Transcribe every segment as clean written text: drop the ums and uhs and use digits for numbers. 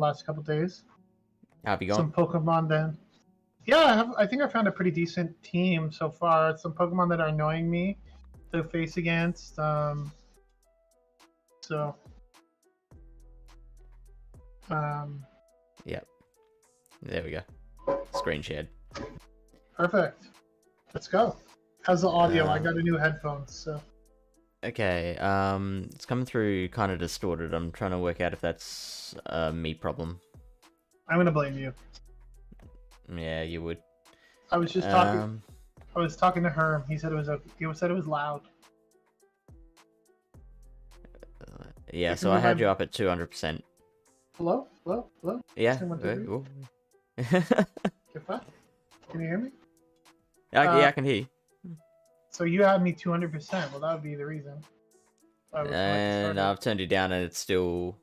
last couple days. How have you Some gone? Pokemon then. Yeah, I think I found a pretty decent team so far. Some Pokemon that are annoying me to face against. So. Yep. There we go. Screen shared. Perfect. Let's go. How's the audio? I got a new headphones, so. Okay, it's coming through kind of distorted. I'm trying to work out if that's a me problem. I'm gonna blame you. Yeah, you would. I was just talking. I was talking to Herm. He said it was okay. He said it was loud. Yeah, so I had you up at 200%. Hello? Hello? Hello? Yeah. Can you hear me? Yeah, I can hear you. So you had me 200%. Well, that would be the reason. And I've turned you down, and it's still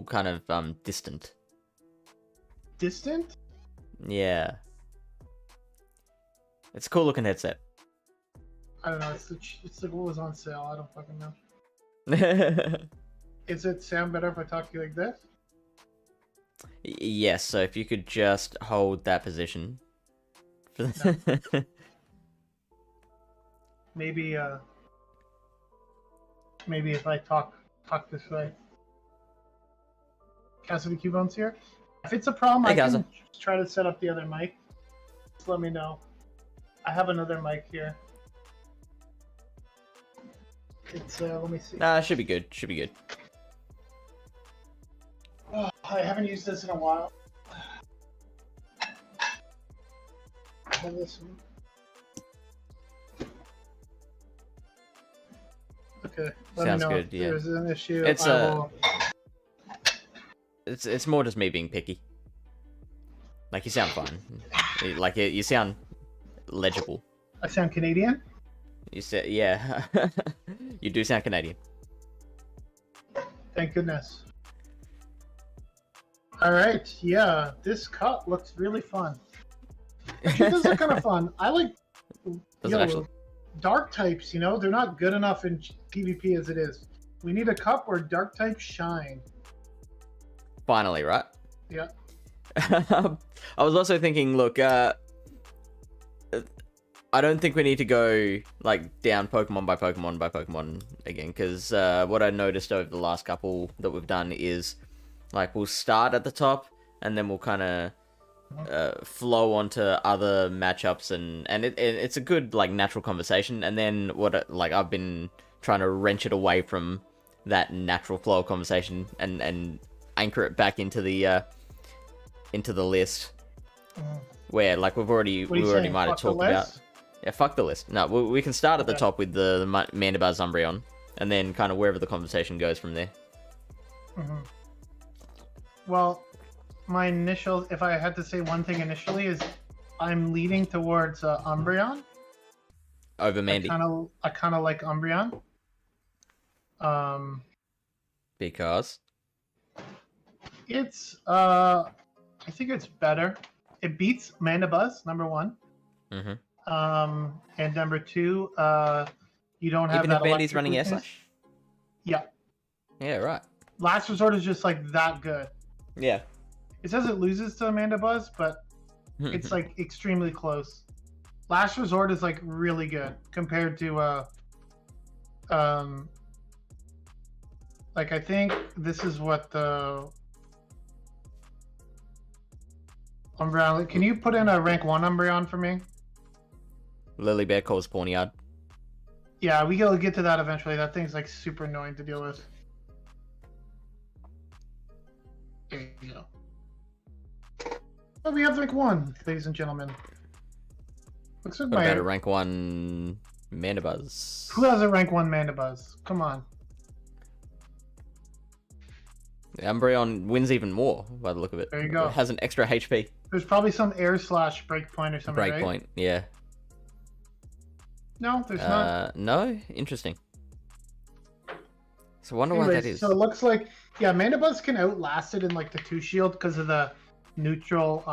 kind of distant. Distant? Yeah. It's a cool looking headset. I don't know. It's like what was on sale. I don't fucking know. Is it sound better if I talk to you like this? Yes. So if you could just hold that position. No. Maybe if I talk this way. Cassidy Q-Bones here. If it's a problem, I can try to set up the other mic. Just let me know. I have another mic here. It's let me see. Nah, should be good. Should be good. Oh, I haven't used this in a while. I have this one. Okay. Sounds good. Yeah. There's an issue. It's more just me being picky. Like, you sound fine. Like, you sound legible. I sound Canadian? You said, yeah. You do sound Canadian. Thank goodness. Alright, yeah. This cup looks really fun. Actually, this is kind of fun. I like dark types, you know? They're not good enough in PvP as it is. We need a cup where dark types shine. Finally, right? Yeah. I was also thinking, look, I don't think we need to go like down Pokemon by Pokemon by Pokemon again, because what I noticed over the last couple that we've done is like we'll start at the top and then we'll kind of flow onto other matchups, and it's a good like natural conversation. And then I've been trying to wrench it away from that natural flow of conversation and anchor it back into the list, where like we already might have talked about. Yeah, fuck the list. No, we can start at the top with the Mandibuzz Umbreon, and then kind of wherever the conversation goes from there. Well, my initial, if I had to say one thing initially, is I'm leaning towards Umbreon over Mandy. I kind of like Umbreon. Because it's I think it's better. It beats Mandibuzz, number one. And number two, you don't have even that if Mandy's running Air Slash. Yeah. Yeah, right. Last Resort is just like that good. Yeah. It says it loses to Mandibuzz, but it's like extremely close. Last Resort is like really good compared to like I think this is what the Umbreon. Can you put in a rank 1 Umbreon for me? Lily Bear calls Pawniard. Yeah, we'll get to that eventually. That thing's like super annoying to deal with. There you go. Oh, we have rank 1, ladies and gentlemen. Looks like what about a rank 1 Mandibuzz? Who has a rank 1 Mandibuzz? Come on. Umbreon wins even more by the look of it. There you go. It has an extra HP. There's probably some Air Slash breakpoint or something, Breakpoint, right? Yeah. No, there's not. No? Interesting. So I wonder why that is. So it looks like, yeah, Mandibuzz can outlast it in like the 2 shield because of the neutral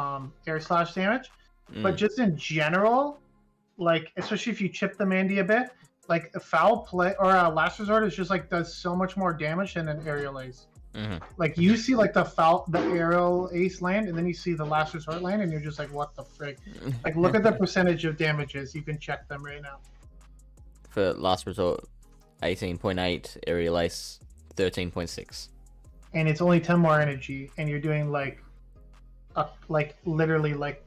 Air Slash damage. But just in general, like, especially if you chip the Mandy a bit, like a foul play or a Last Resort is just like does so much more damage than an Aerial Ace. Like you see like the aerial ace land, and then you see the last resort land, and you're just like, what the frick? Like look at the percentage of damages. You can check them right now. For last resort, 18.8, aerial ace 13.6. And it's only 10 more energy, and you're doing like literally like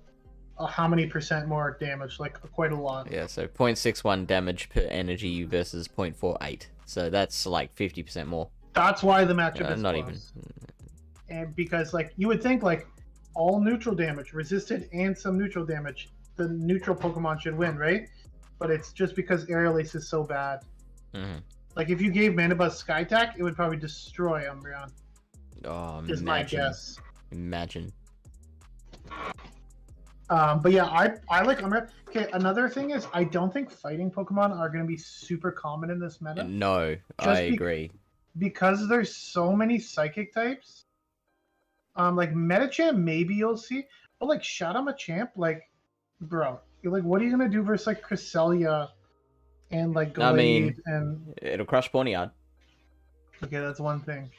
how many percent more damage? Like quite a lot. Yeah, so 0.61 damage per energy versus 0.48. So that's like 50% more. That's why the matchup is not close. even. And because like you would think like all neutral damage, resisted and some neutral damage, the neutral Pokemon should win, right? But it's just because Aerial Ace is so bad. Like if you gave Manabuzz Sky Attack, it would probably destroy Umbreon. Oh, is my guess. Imagine. But yeah, I like Umbreon. Okay, another thing is I don't think fighting Pokemon are going to be super common in this meta. No, I agree. Because there's so many Psychic types. Like Metachamp, maybe you'll see, but like Shadow Machamp, like, bro, you're like, what are you gonna do versus like Cresselia and like Glade and it'll crush Ponyard. Okay, that's one thing.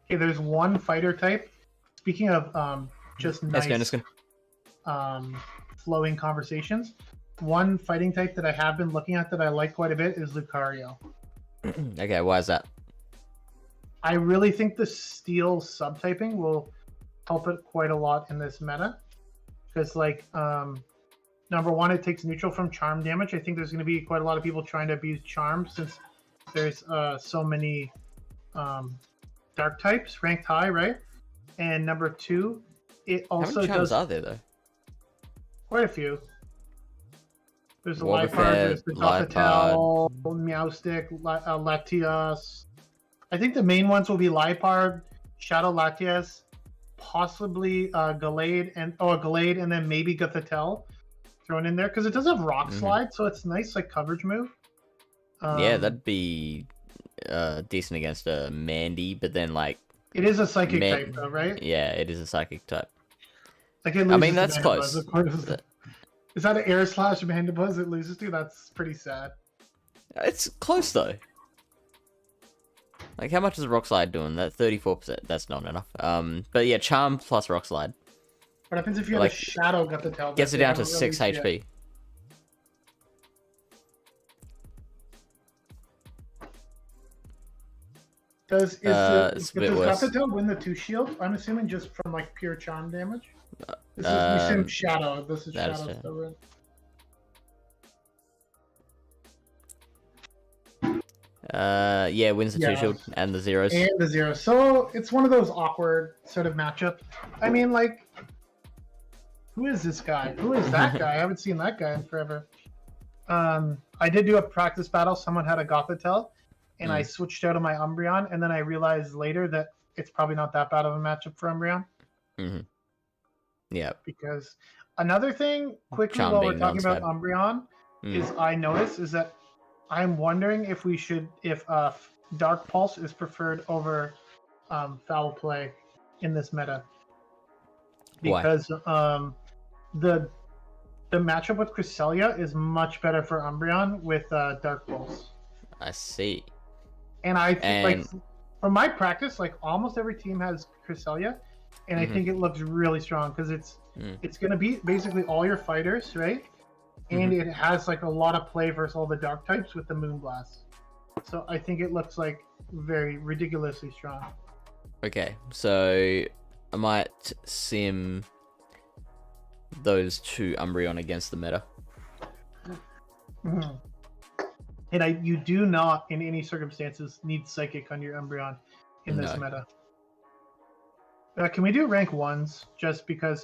Okay, there's one fighter type. Speaking of just nice flowing conversations, one fighting type that I have been looking at that I like quite a bit is Lucario. Okay, why is that? I really think the Steel subtyping will help it quite a lot in this meta. Because, like, number one, it takes neutral from Charm damage. I think there's going to be quite a lot of people trying to abuse Charm since there's so many Dark types ranked high, right? And number two, it also How many Charms does... are there, though? Quite a few. There's the Liepard, there's the Gothitelle, Meowstic, Latias. I think the main ones will be Liepard, Shadow Latias, possibly Glade, and then maybe Gothitelle thrown in there because it does have Rock Slide, so it's nice like coverage move. Yeah, that'd be decent against a Mandy, but then like it is a Psychic type, though, right? Yeah, it is a Psychic type. Like it loses that's close. Is that an Air Slash Mandibuzz it loses to? That's pretty sad. It's close though. Like, how much is Rock Slide doing? That 34%. That's not enough. But yeah, Charm plus Rock Slide. What happens if you have a Shadow Gothitelle? Gets it down to 6 HP. Does Gothitelle win the 2 shield? I'm assuming just from like pure Charm damage. This is we assume Shadow. This is Shadow still win. Yeah, wins the 2 shield and the zeros. And the zeros. So it's one of those awkward sort of matchups. I mean, like, who is this guy? Who is that guy? I haven't seen that guy in forever. I did do a practice battle. Someone had a Gothitelle, and I switched out of my Umbreon, and then I realized later that it's probably not that bad of a matchup for Umbreon. Yeah. Because another thing, quickly, while we're talking about Umbreon, is I noticed is that I'm wondering if we should, if Dark Pulse is preferred over Foul Play in this meta. Because the matchup with Cresselia is much better for Umbreon with Dark Pulse. I see. And I think, like, from my practice, like, almost every team has Cresselia, and I think it looks really strong because it's going to be basically all your fighters, right? And it has like a lot of play versus all the Dark types with the Moonblast. So I think it looks like very ridiculously strong. Okay, so I might sim those 2 Umbreon against the meta. And you do not, in any circumstances, need Psychic on your Umbreon in this meta. Can we do rank 1s? Just because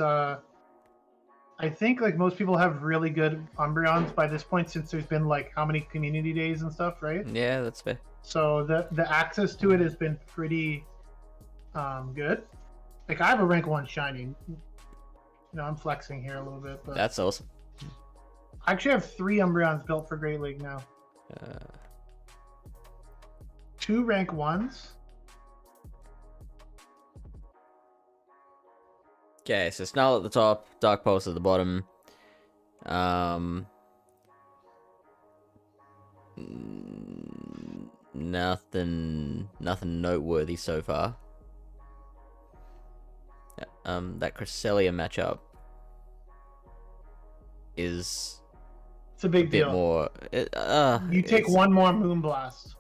I think like most people have really good Umbreons by this point since there's been like how many community days and stuff, right? Yeah, that's fair. So the access to it has been pretty good. Like I have a rank 1 shiny. You know, I'm flexing here a little bit, but that's awesome. I actually have 3 Umbreons built for Great League now. 2 rank 1s. Okay, so Snarl at the top, Dark Pulse at the bottom. Nothing noteworthy so far. that Cresselia matchup is it's a big bit deal. more. You take one more Moonblast,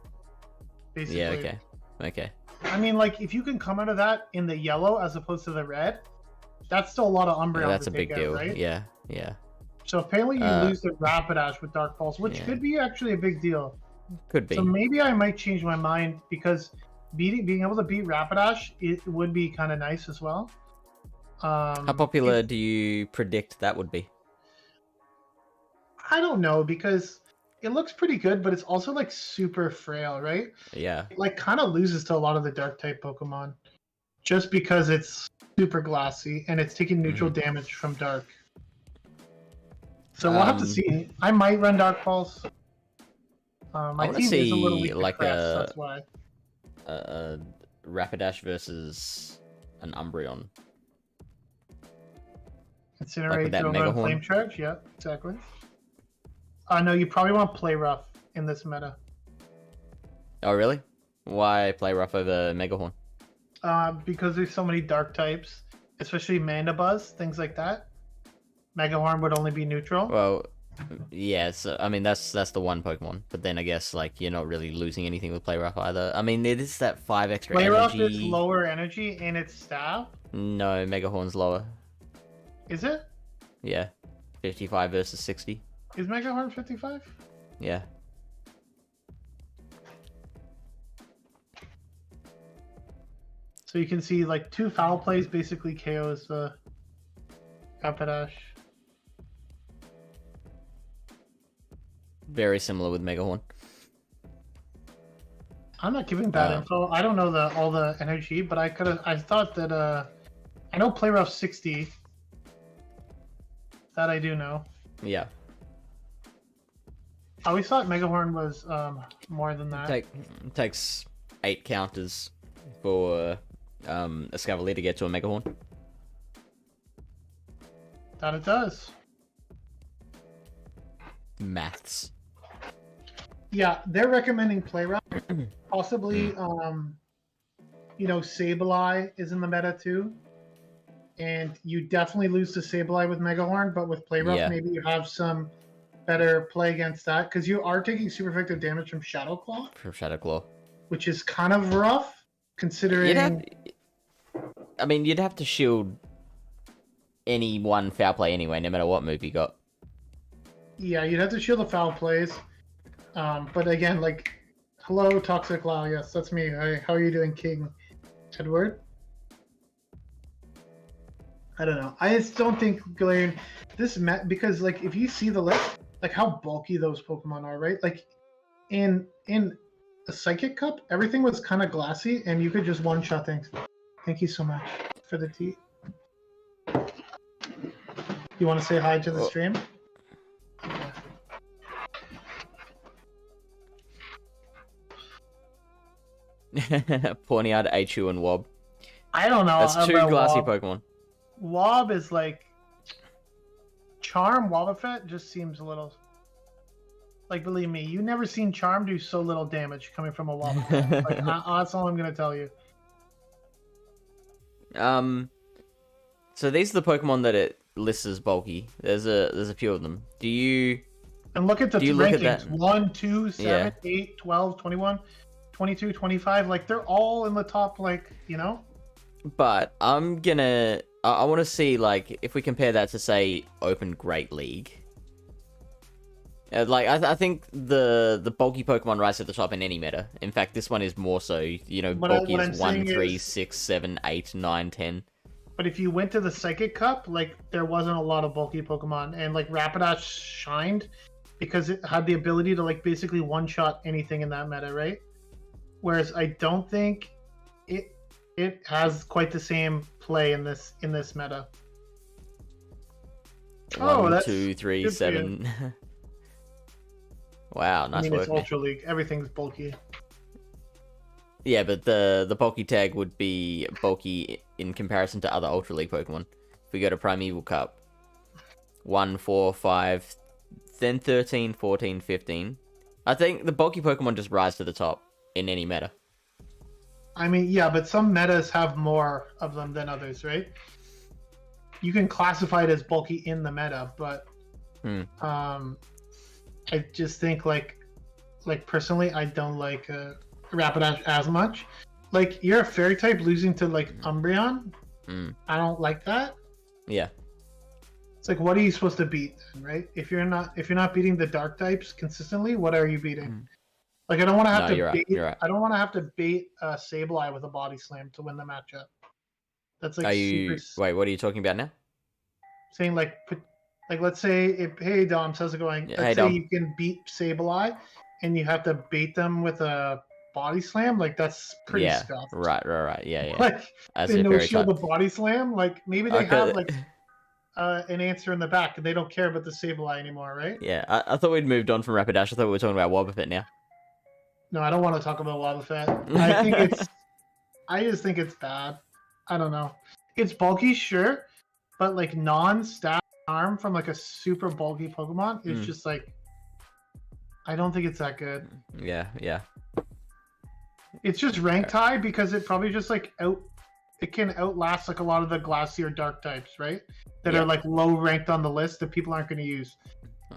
basically. Yeah. Okay. I mean, like, if you can come out of that in the yellow as opposed to the red, that's still a lot of Umbreon That's to a big take deal. out, right? Yeah. So apparently you lose the Rapidash with Dark Pulse, which could be actually a big deal. Could be. So maybe I might change my mind because being able to beat Rapidash, it would be kind of nice as well. How popular do you predict that would be? I don't know, because it looks pretty good, but it's also like super frail, right? Yeah. It like kind of loses to a lot of the dark type Pokemon just because it's super glassy and it's taking neutral damage from dark. So we'll have to see. I might run Dark Pulse. My team is a little weak to Crest, that's why. A Rapidash versus an Umbreon. Incinerate, like over Flame Charge, yeah, exactly. No, you probably want Play Rough in this meta. Oh, really? Why Play Rough over Megahorn? Because there's so many dark types, especially Mandibuzz, things like that. Megahorn would only be neutral. Well, yeah, so, I mean, that's the one Pokemon. But then I guess, like, you're not really losing anything with Play Rough either. I mean, it is that 5 extra Play energy. Rough is lower energy and it's staff? No, Megahorn's lower. Is it? Yeah. 55 versus 60. Is Megahorn 55? Yeah. So you can see, like, 2 foul plays basically KOs the Rapidash. Very similar with Megahorn. I'm not giving bad info. I don't know all the energy, but I thought that I know Play Rough 60. That I do know. Yeah. I always thought Megahorn was more than that. It takes 8 counters for a Scavalier to get to a Megahorn. That it does. Maths. Yeah, they're recommending Play Rough. Possibly, Sableye is in the meta too. And you definitely lose to Sableye with Megahorn, but with Play Rough, maybe you have some better play against that, because you are taking super effective damage from Shadow Claw. From Shadow Claw. Which is kind of rough, considering... You'd have to shield any one foul play anyway, no matter what move you got. Yeah, you'd have to shield the foul plays. But again, like, hello, Toxic Lao. Yes, that's me. Hi, how are you doing, King Edward? I don't know. I just don't think Galarian because, like, if you see the list, like how bulky those Pokemon are, right? Like in a Psychic Cup, everything was kind of glassy, and you could just one-shot things. Thank you so much for the tea. You want to say hi to the stream? Pawniard, Achu, and Wob. I don't know. That's 2 glassy Pokemon. Wob is like... Charm, Wobbuffet just seems a little... Like, believe me, you've never seen Charm do so little damage coming from a Wobbuffet. Like, that's all I'm going to tell you. So these are the Pokemon that it lists as bulky. There's a few of them. Do you... And look at the rankings. 1, 2, 7, 8, 12, 21, 22, 25. Like, they're all in the top, like, But I want to see, like, if we compare that to, say, Open Great League. I think the bulky Pokemon rise at the top in any meta. In fact, this one is more so, bulky is 1, 3, 6, 7, 8, 9, 10. But if you went to the Psychic Cup, like, there wasn't a lot of bulky Pokemon. And, like, Rapidash shined because it had the ability to, like, basically one-shot anything in that meta, right? Whereas I don't think it has quite the same play in this meta. 1, 2, 3, 7. Wow, nice work. It's Ultra League. Everything's bulky. Yeah, but the bulky tag would be bulky in comparison to other Ultra League Pokemon. If we go to Primeval Cup, 1, 4, 5, then 13, 14, 15. I think the bulky Pokemon just rise to the top in any meta. I mean, yeah, but some metas have more of them than others, right? You can classify it as bulky in the meta, but I just think like personally, I don't like Rapidash as much. Like you're a fairy type losing to like Umbreon. I don't like that. Yeah. It's like, what are you supposed to beat then, right? If you're not beating the dark types consistently, what are you beating? Like I don't want to have to bait. Right. I don't want to have to bait Sableye with a body slam to win the matchup. That's like Wait, what are you talking about now? Saying like let's say hey Dom, how's it going? Let's say you can beat Sableye and you have to bait them with a body slam, like that's pretty stuff. Right. Yeah. Like As they no shield the body slam, like maybe they have like an answer in the back and they don't care about the Sableye anymore, right? Yeah, I thought we'd moved on from Rapidash. I thought we were talking about Wobbuffet now. No, I don't want to talk about Wobbuffet. I just think it's bad. I don't know. It's bulky, sure, but like non-stat arm from like a super bulky Pokemon is just like, I don't think it's that good. Yeah. It's just ranked high because it probably just like it can outlast like a lot of the glacier dark types, right? That are like low ranked on the list that people aren't going to use.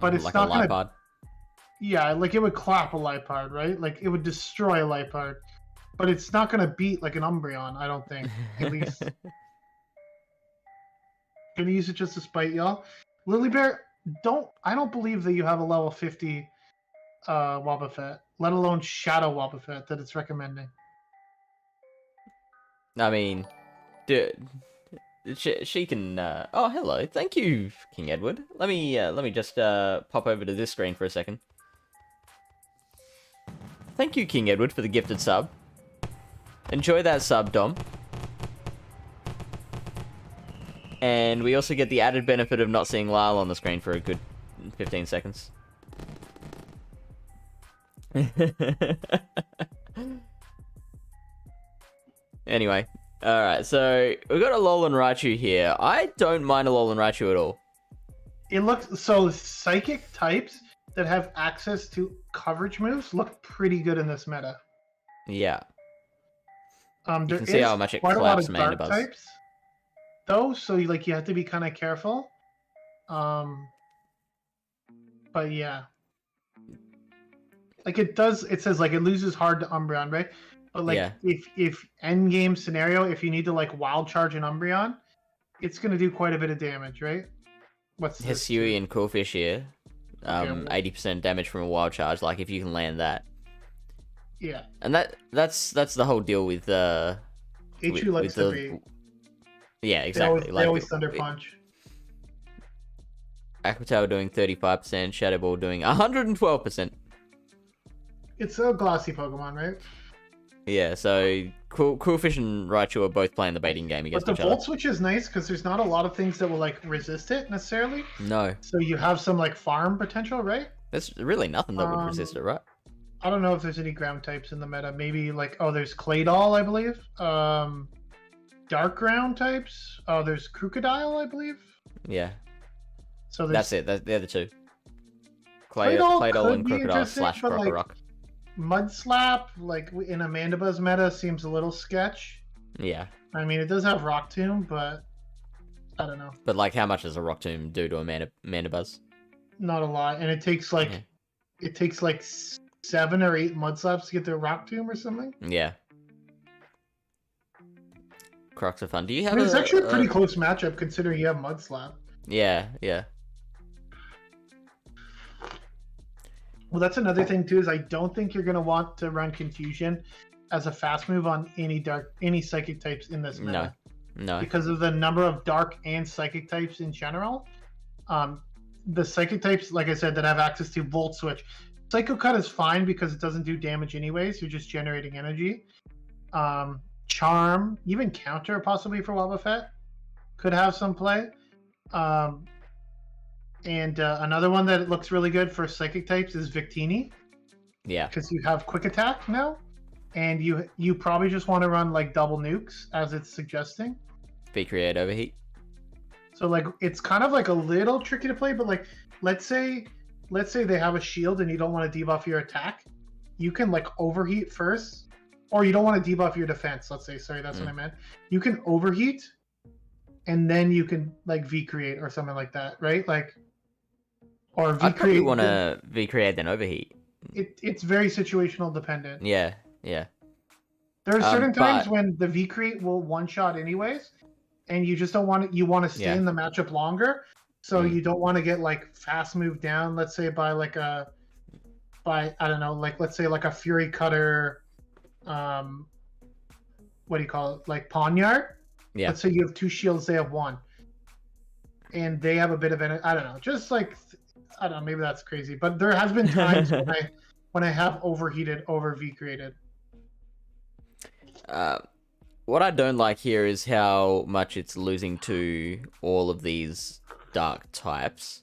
But it's like not a Lipard. Yeah, like it would clap a Lipard, right? Like it would destroy a Lipard. But it's not going to beat like an Umbreon, I don't think. At least. Gonna use it just to spite y'all. Lilybear, I don't believe that you have a level 50 Wobbuffet, let alone Shadow Wobbuffet that it's recommending. I mean, dude, she can. Oh, hello, thank you, King Edward. Let me just pop over to this screen for a second. Thank you, King Edward, for the gifted sub. Enjoy that sub, Dom. And we also get the added benefit of not seeing Lyle on the screen for a good 15 seconds. Anyway, alright, so we've got a Alolan Raichu here. I don't mind Alolan Raichu at all. It looks so psychic types that have access to coverage moves look pretty good in this meta. Yeah. There you can see how much it claps Mandibuzz. Types, though, so you have to be kind of careful. But yeah. Like it says like it loses hard to Umbreon, right? But like if end game scenario, if you need to like wild charge an Umbreon, it's gonna do quite a bit of damage, right? What's Hisuian Coolfish here? 80% damage from a wild charge, like if you can land that. Yeah. And that's the whole deal with H2 likes to beat. Yeah, exactly. They always Thunder Punch. Aquatail doing 35%, Shadow Ball doing 112%. It's a glossy Pokemon, right? Yeah, so Coolfish and Raichu are both playing the baiting game against each other. But the Volt Switch is nice because there's not a lot of things that will like resist it necessarily. No. So you have some like farm potential, right? There's really nothing that would resist it, right? I don't know if there's any ground types in the meta. Maybe like there's Claydol, I believe. Dark ground types. Oh, there's Crocodile, I believe. Yeah. So that's it. They're the two. Claydol and Crocodile / Crocorock. Mud Slap, like in a Mandibuzz meta, seems a little sketch. Yeah. I mean, it does have Rock Tomb, but I don't know. But like, how much does a Rock Tomb do to a Mandibuzz? Not a lot, and it takes like 7 or 8 Mud Slaps to get their Rock Tomb or something. Yeah. Crocs are fun. Do you have? It's actually a pretty close matchup considering you have Mud Slap. Yeah. Well, that's another thing too. Is I don't think you're gonna want to run Confusion as a fast move on any psychic types in this meta. No. Because of the number of dark and psychic types in general. The psychic types, like I said, that have access to Volt Switch. Psycho Cut is fine because it doesn't do damage anyways. You're just generating energy. Charm, even Counter possibly for Wobbuffet could have some play. And another one that looks really good for psychic types is Victini. Yeah. Because you have quick attack now, and you probably just want to run like double nukes as it's suggesting. Speed Create Overheat. So like it's kind of like a little tricky to play, but like let's say they have a shield and you don't want to debuff your attack, you can like overheat first or you don't want to debuff your defense. Let's say, sorry, that's what I meant. You can overheat, and then you can like V create or something like that, right? Like, or V create. I probably want to V create then overheat. It's very situational dependent. Yeah. There are certain times when the V create will one shot anyways, and you just don't want it. You want to stay in the matchup longer, so you don't want to get like fast moved down. Let's say by I don't know, like let's say like a Fury Cutter, what do you call it? Like Poniard. Yeah. Let's say you have 2 shields, they have 1, and they have a bit of an I don't know, just like I don't know, maybe that's crazy, but there has been times when I have overheated over V created. What I don't like here is how much it's losing to all of these dark types,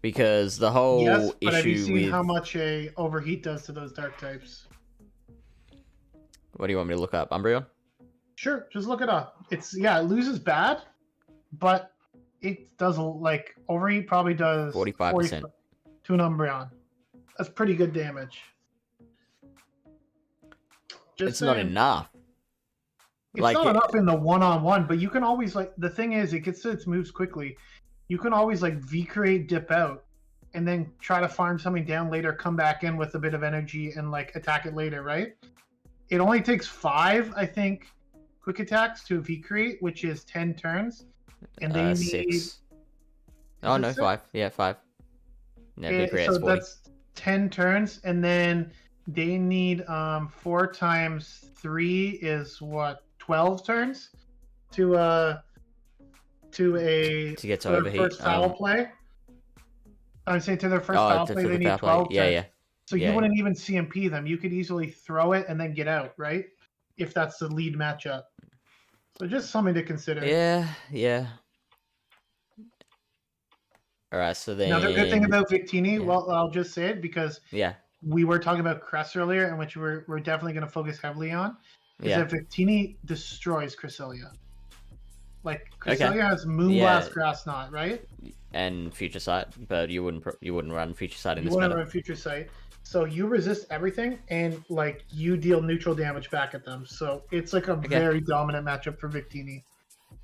because the whole issue have you seen with how much a overheat does to those dark types? What do you want me to look up? Umbreon? Sure, just look it up. It loses bad, but it does like overheat probably does 45% to an Umbreon. That's pretty good damage. It's not enough. It's not enough in the one-on-one, but you can always like the thing is it gets to its moves quickly. You can always like V create, dip out, and then try to farm something down later, come back in with a bit of energy and like attack it later, right? It only takes 5, I think, quick attacks to V create, which is 10 turns, and they need 6. Oh no, 5. Yeah, 5. Yeah, V create's so 40. that's 10 turns, and then they need 4 times 3 is what, 12 turns to get to their overheat. first foul play. I'm saying to their first foul play, they need 12 turns. Yeah. So you wouldn't even CMP them. You could easily throw it and then get out, right? If that's the lead matchup. So just something to consider. Yeah. All right, so then Another good thing about Victini, well, I'll just say it because yeah, we were talking about Cress earlier, and which we're definitely going to focus heavily on, is that Victini destroys Cresselia. Like Cresselia has Moonblast, Grass Knot, right? And Future Sight, but you wouldn't run Future Sight in this. You wouldn't run Future Sight, so you resist everything, and like you deal neutral damage back at them. So it's like a very dominant matchup for Victini.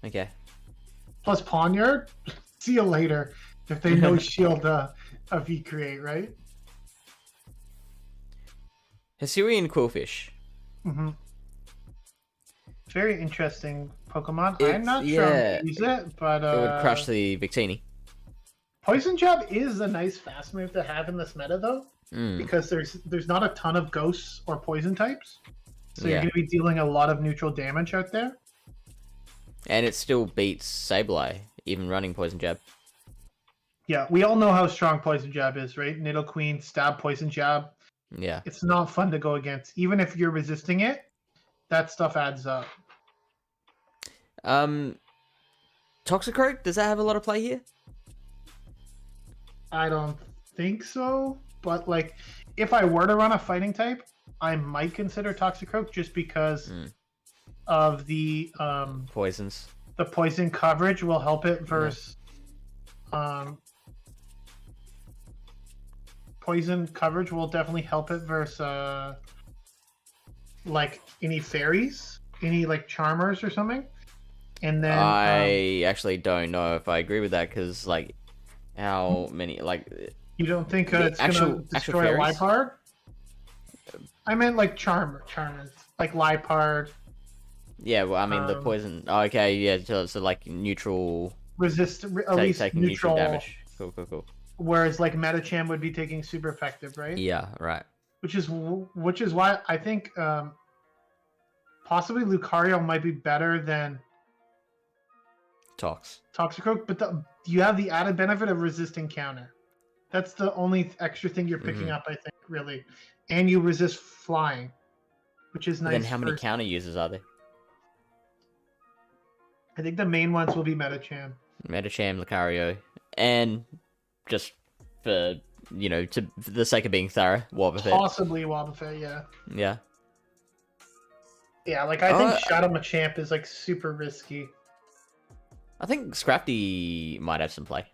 Okay. Plus Poniard, see you later. If they no shield a V create, right? Hisuian Quillfish. Mm-hmm. Very interesting Pokemon. I'm not sure how to use it, but it would crush the Victini. Poison Jab is a nice fast move to have in this meta, though, because there's not a ton of ghosts or poison types, so you're going to be dealing a lot of neutral damage out there. And it still beats Sableye, even running Poison Jab. Yeah, we all know how strong Poison Jab is, right? Nidoqueen, Stab, Poison Jab. Yeah. It's not fun to go against. Even if you're resisting it, that stuff adds up. Toxicroak, does that have a lot of play here? I don't think so, but like, if I were to run a fighting type, I might consider Toxicroak just because of the poisons. The poison coverage will help it versus poison coverage will definitely help it versus like any fairies, any like charmers or something. And then I actually don't know if I agree with that, because like how many like you don't think it's gonna destroy a Liepard? I meant like charmers like Liepard. Yeah, well, I mean the poison. Oh, okay, yeah, so like neutral resist at least taking neutral damage. Cool. Whereas like Metacham would be taking super effective, right? Yeah, right. Which is why I think possibly Lucario might be better than Toxicroak, but you have the added benefit of resisting counter. That's the only extra thing you're picking up, I think, really. And you resist flying, which is nice. Then how many counter users are there? I think the main ones will be Metacham, Lucario, and just for for the sake of being thorough, Wobbuffet. Possibly Wobbuffet, yeah. Yeah. Yeah, like I think Shadow Machamp is like super risky. I think Scrafty might have some play.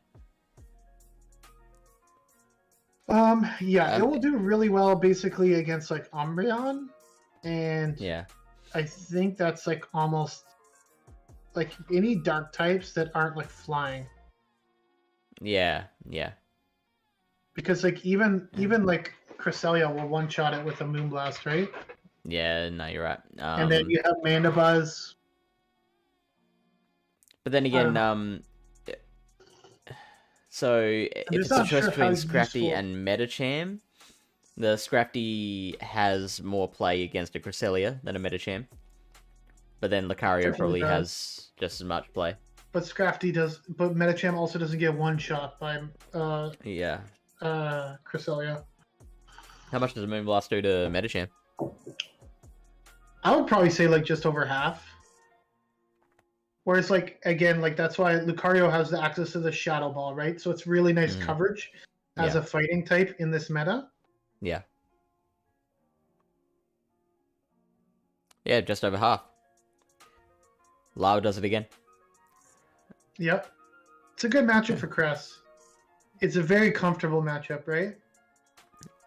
Yeah, it will do really well basically against like Umbreon, and Yeah. I think that's like almost like any dark types that aren't like flying. Yeah. Yeah. Because like even like Cresselia will one shot it with a Moonblast, right? Yeah. No, you're right. And then you have Mandibuzz. But then again, so if it's a choice between Scrafty and Medicham, the Scrafty has more play against a Cresselia than a Medicham. But then Lucario probably has just as much play. But Scrafty does, but Medicham also doesn't get one shot by Cresselia. How much does a Moonblast do to Medicham? I would probably say like just over half. Whereas like again, like that's why Lucario has the access to the Shadow Ball, right? So it's really nice coverage as a fighting type in this meta. Yeah. Yeah, just over half. Lau does it again. Yep. It's a good matchup for Cress. It's a very comfortable matchup, right?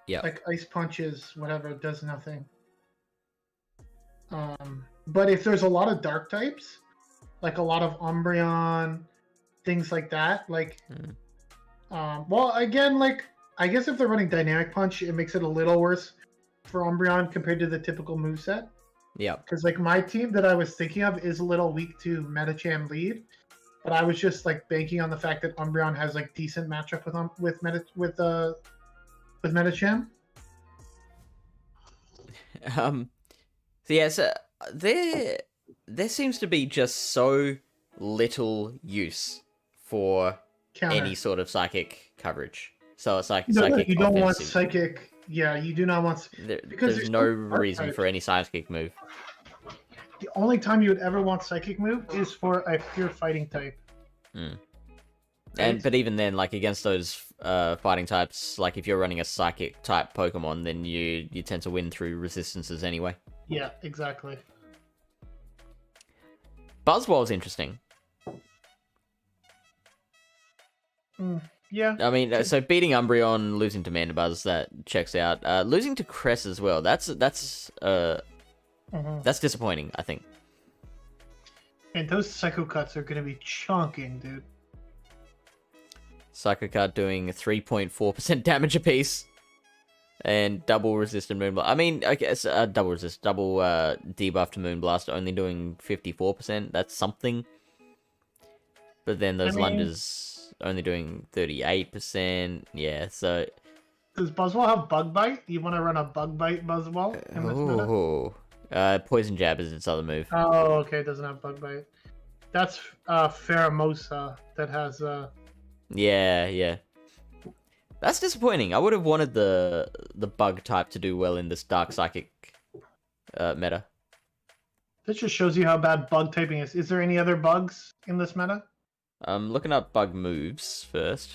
Yeah. Like Ice Punches, whatever, does nothing. But if there's a lot of dark types, like a lot of Umbreon, things like that, like well again, like I guess if they're running Dynamic Punch, it makes it a little worse for Umbreon compared to the typical moveset. Yeah. Because like my team that I was thinking of is a little weak to Medicham lead, but I was just like banking on the fact that Umbreon has like decent matchup with Medicham. So yeah, so there seems to be just so little use for any sort of psychic coverage. So it's like psychic. You don't want psychic. Yeah, you do not want because there's no reason for any psychic move. The only time you would ever want psychic move is for a pure fighting type. But even then, like against those fighting types, like if you're running a psychic type Pokemon, then you tend to win through resistances anyway. Yeah, exactly. Buzzwole's interesting. Yeah. I mean, so beating Umbreon, losing to Mandibuzz, that checks out. Losing to Cress as well. That's disappointing, I think. And those Psycho Cuts are going to be chunking, dude. Psycho Cut doing 3.4% damage apiece. And double resistant Moonblast. I mean, I guess double debuff to Moonblast, only doing 54%. That's something. But then those lunges only doing 38%. Yeah, so. Does Buzzwole have Bug Bite? You want to run a Bug Bite Buzzwole in this meta? Poison Jab is its other move. Oh, okay. It doesn't have Bug Bite. That's Pheromosa that has. Yeah. That's disappointing. I would have wanted the bug type to do well in this Dark Psychic meta. This just shows you how bad bug typing is. Is there any other bugs in this meta? I'm looking up bug moves first.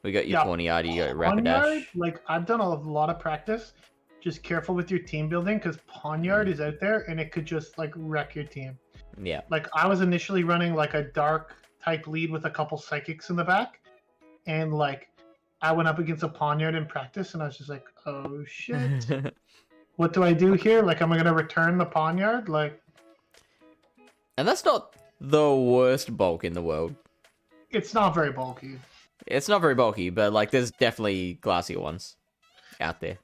We got your Pawniard, you got Rapidash. Like, I've done a lot of practice. Just careful with your team building, because Pawniard is out there, and it could just, like, wreck your team. Yeah. Like, I was initially running, like, a dark type lead with a couple Psychics in the back, and, like, I went up against a Pawniard in practice, and I was just like, oh, shit. What do I do here? Like, am I going to return the Pawniard? Like... And that's not the worst bulk in the world. It's not very bulky. It's not very bulky, but, like, there's definitely glassier ones out there.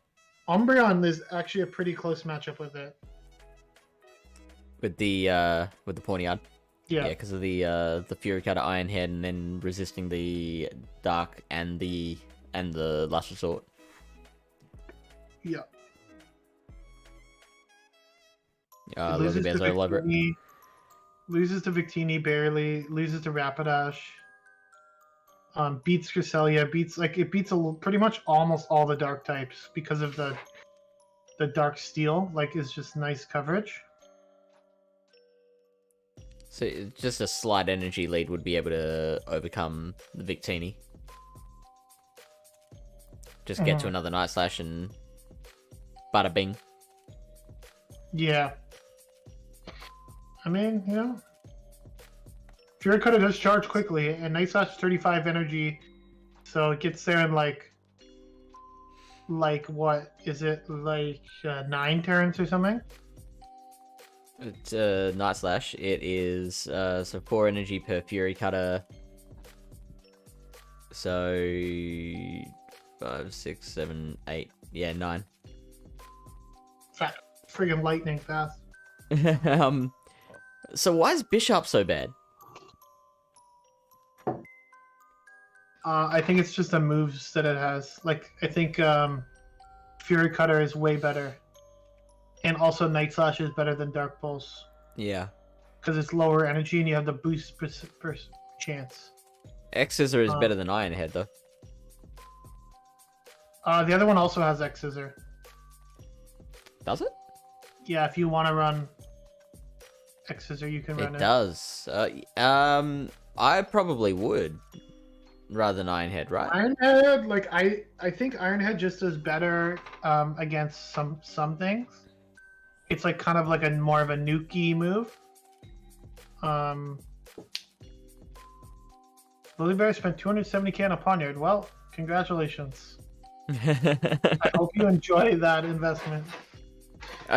Umbreon is actually a pretty close matchup with it. With the Pawniard. Yeah, because of the Fury Cutter Iron Head, and then resisting the Dark and the Last Resort. Yeah. Loses to Victini, loses to Victini barely, loses to Rapidash. Beats Cresselia, beats pretty much almost all the dark types because of the Dark Steel. Like, is just nice coverage. So just a slight energy lead would be able to overcome the Victini. Just get to another Night Slash and bada bing. Yeah. I mean, you know, Fury Cutter does charge quickly, and Night Slash 35 energy, so it gets there in like like what is it like 9 turns or something? It's Night Slash. It is so 4 energy per Fury Cutter. So 5, 6, 7, 8. Yeah, 9. Friggin' lightning fast. So why is Bishop so bad? I think it's just the moves that it has. Like, I think Fury Cutter is way better. And also Night Slash is better than Dark Pulse. Yeah. Because it's lower energy and you have the boost per chance. X-Scissor is better than Iron Head, though. The other one also has X-Scissor. Does it? Yeah, if you want to run X-Scissor, you can run it. It does. I probably would. Rather than Iron Head, right? Iron Head, like I think Iron Head just does better against some things. It's like kind of like a more of a nuke-y move. Lily Bear spent 270k on a Poniard. Well, congratulations. I hope you enjoy that investment.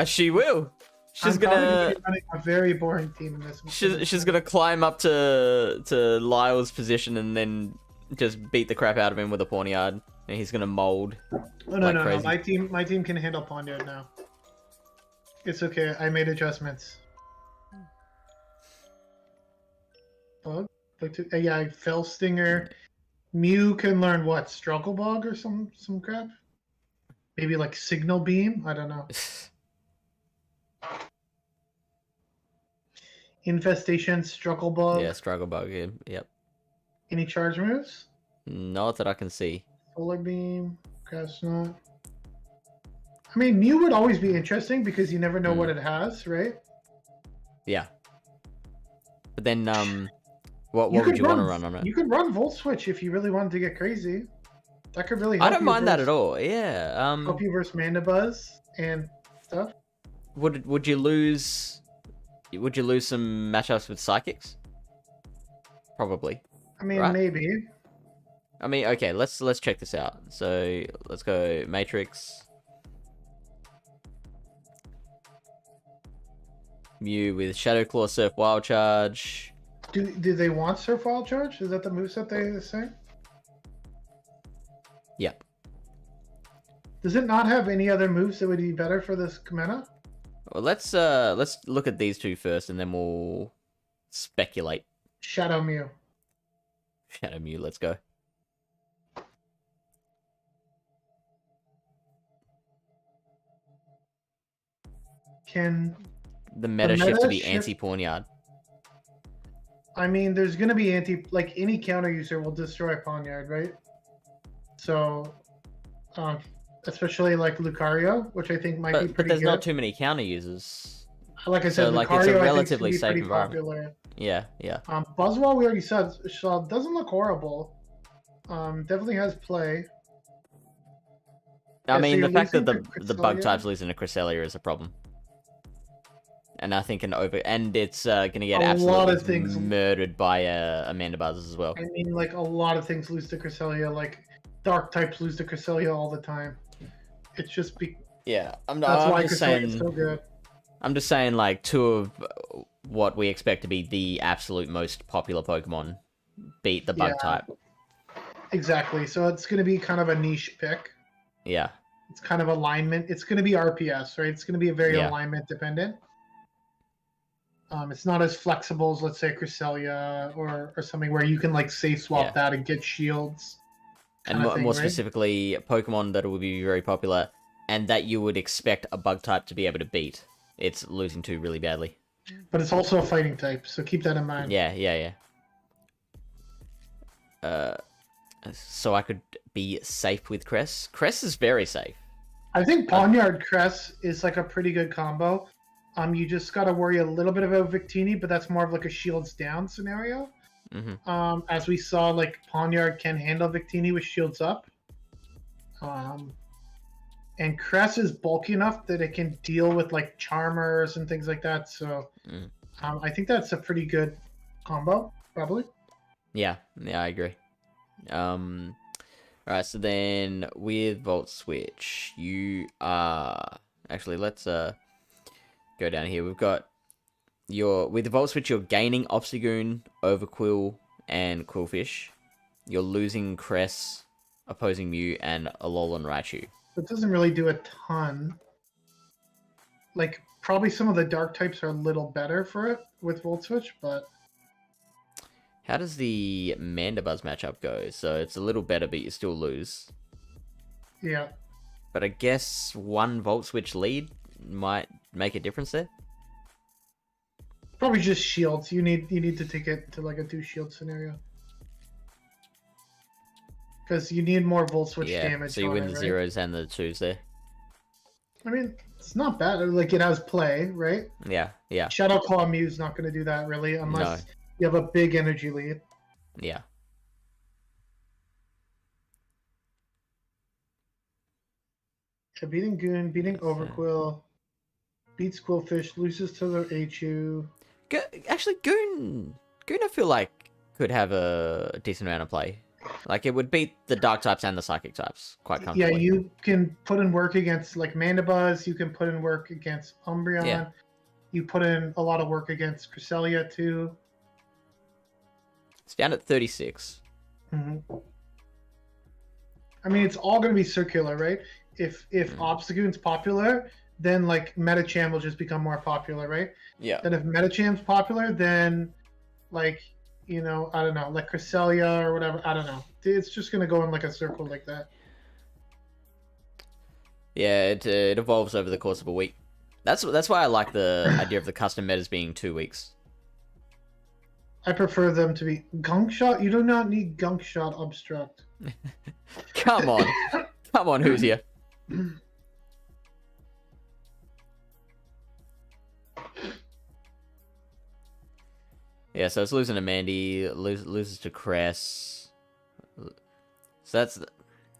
She will. She's I'm gonna running a very boring team in this. She's gonna climb up to Lyle's position and then just beat the crap out of him with a Poniard, and he's gonna mold. Oh, no, like no, crazy. no. My team can handle Poniard now. It's okay. I made adjustments. Bug? Yeah, Fell Stinger. Mew can learn what? Struggle Bug or some crap? Maybe like Signal Beam? I don't know. Infestation, Struggle Bug. Yeah, Struggle Bug. Yeah, yep. Any charge moves? Not that I can see. Solar Beam, Crash Knot. I mean, Mew would always be interesting because you never know what it has, right? Yeah. But then, what would you want to run on it? You could run Volt Switch if you really wanted to get crazy. That could really help. I don't mind that at all. Yeah. Help you versus Mandibuzz and stuff. Would you lose? Would you lose some matchups with Psychics? Probably. I mean, right? maybe. I mean, okay. Let's check this out. So let's go Matrix. Mew with Shadow Claw, Surf, Wild Charge. Do they want Surf Wild Charge? Is that the moveset they say? Yeah. Does it not have any other moves that would be better for this meta? Well, let's look at these two first, and then we'll speculate. Shadow Mew. Shadow Mew, let's go. Can the meta shift to be shift... anti-Poniard? I mean, there's gonna be like any counter user will destroy Poniard, right? So, especially like Lucario, which I think might be pretty good. But there's not too many counter users. Like I said, so, like, Lucario, it's a relatively I think, safe environment. Popular. Yeah, yeah. Buzzwole, we already said, doesn't look horrible. Definitely has play. I mean, the fact that the bug type's losing to Cresselia is a problem. And I think it's gonna get absolutely murdered by Amanda Buzz as well. I mean, like a lot of things lose to Cresselia. Like Dark types lose to Cresselia all the time. It's just yeah. That's why Cresselia is so good. I'm just saying, like, two of what we expect to be the absolute most popular Pokemon beat the bug type. Exactly. So it's gonna be kind of a niche pick. Yeah. It's kind of alignment. It's gonna be RPS, right? It's gonna be a very alignment dependent. It's not as flexible as, let's say, Cresselia or something where you can like safe swap that and get shields. And more specifically, Pokemon that will be very popular and that you would expect a bug type to be able to beat. It's losing to really badly. But it's also a fighting type, so keep that in mind. Yeah. So I could be safe with Cress. Cress is very safe. I think Poniard Cress is like a pretty good combo. You just got to worry a little bit about Victini, but that's more of like a shields down scenario. Mm-hmm. As we saw, like Poniard can handle Victini with shields up. And Cress is bulky enough that it can deal with like Charmers and things like that. So I think that's a pretty good combo, probably. Yeah, I agree. Alright, so then with Volt Switch, you are... Actually, let's go down here. We've got with the Volt Switch, you're gaining Obstagoon, Overquill, and Quillfish. You're losing Cress, Opposing Mew, and Alolan Raichu. It doesn't really do a ton. Like, probably some of the dark types are a little better for it with Volt Switch, but... How does the Mandibuzz matchup go? So it's a little better, but you still lose. Yeah. But I guess one Volt Switch lead might make a difference there? Probably just shields. You need to take it to like a 2-shield scenario. Because you need more Volt Switch damage. So you win the zeros and the 2s there. I mean, it's not bad. Like, it has play, right? Yeah. Shadow Claw Mew's not going to do that, really, unless you have a big energy lead. Yeah. So beating Goon, beating Overquill, beats Quillfish, loses to the Achu. Actually, Goon, I feel like could have a decent amount of play. Like, it would beat the Dark types and the Psychic types quite comfortably. Yeah, you can put in work against, like, Mandibuzz. You can put in work against Umbreon. Yeah. You put in a lot of work against Cresselia, too. It's down at 36. Mm-hmm. I mean, it's all going to be circular, right? If Obstagoon's popular, then, like, Medicham will just become more popular, right? Yeah. Then if Medicham's popular, then, like... You know, I don't know, like Cresselia or whatever. I don't know. It's just gonna go in like a circle like that. Yeah, it evolves over the course of a week. That's why I like the idea of the custom metas being 2 weeks. I prefer them to be Gunk Shot. You do not need Gunk Shot Obstruct. Come on, who's here? Yeah, so it's losing to Mandy, loses to Cress. So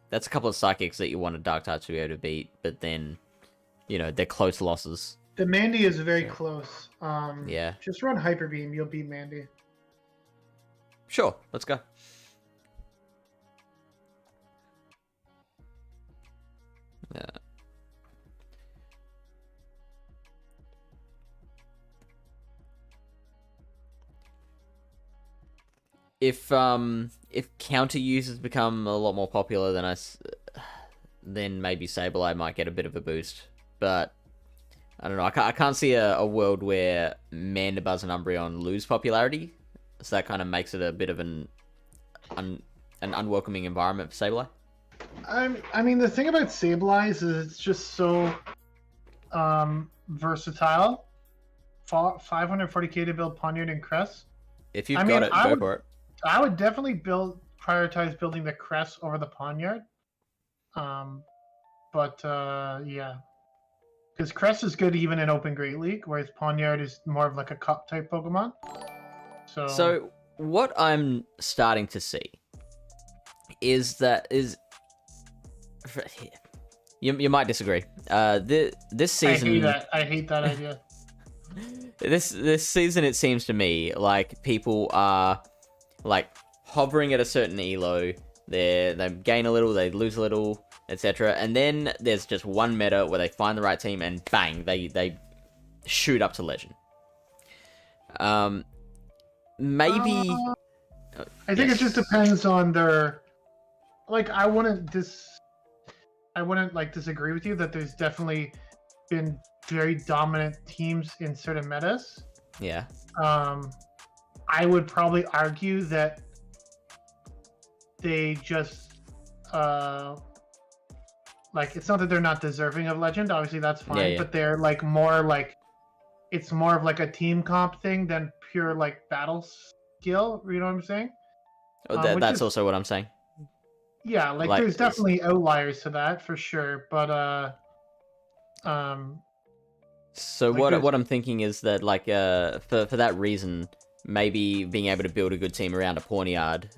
that's a couple of Psychics that you want a Dark type to be able to beat, but then, you know, they're close losses. The Mandy is very close. Yeah. Just run Hyper Beam, you'll beat Mandy. Sure, let's go. Yeah. If counter users become a lot more popular than then maybe Sableye might get a bit of a boost. But I don't know. I can't see a world where Mandibuzz and Umbreon lose popularity, so that kind of makes it a bit of an unwelcoming environment for Sableye. I mean, the thing about Sableye is it's just so versatile. 540k to build Poniard and Cress. If you've got it, go for it. I would definitely prioritize building the Cress over the Poniard. Yeah. Because Cress is good even in Open Great League, whereas Poniard is more of like a Cup type Pokemon. So what I'm starting to see is you might disagree. This season I hate that idea. This season, it seems to me like people are like hovering at a certain elo. They gain a little, they lose a little, etc. And then there's just one meta where they find the right team and bang, they shoot up to legend. Maybe. I think it just depends on their. Like, I wouldn't like disagree with you that there's definitely been very dominant teams in certain metas. Yeah. I would probably argue that they just like, it's not that they're not deserving of legend, obviously that's fine, but they're like more like, it's more of like a team comp thing than pure like battle skill, you know what I'm saying? That's also what I'm saying. Yeah, like there's definitely outliers to that for sure, but so like what I'm thinking is that, like, for that reason, maybe being able to build a good team around a Pawniard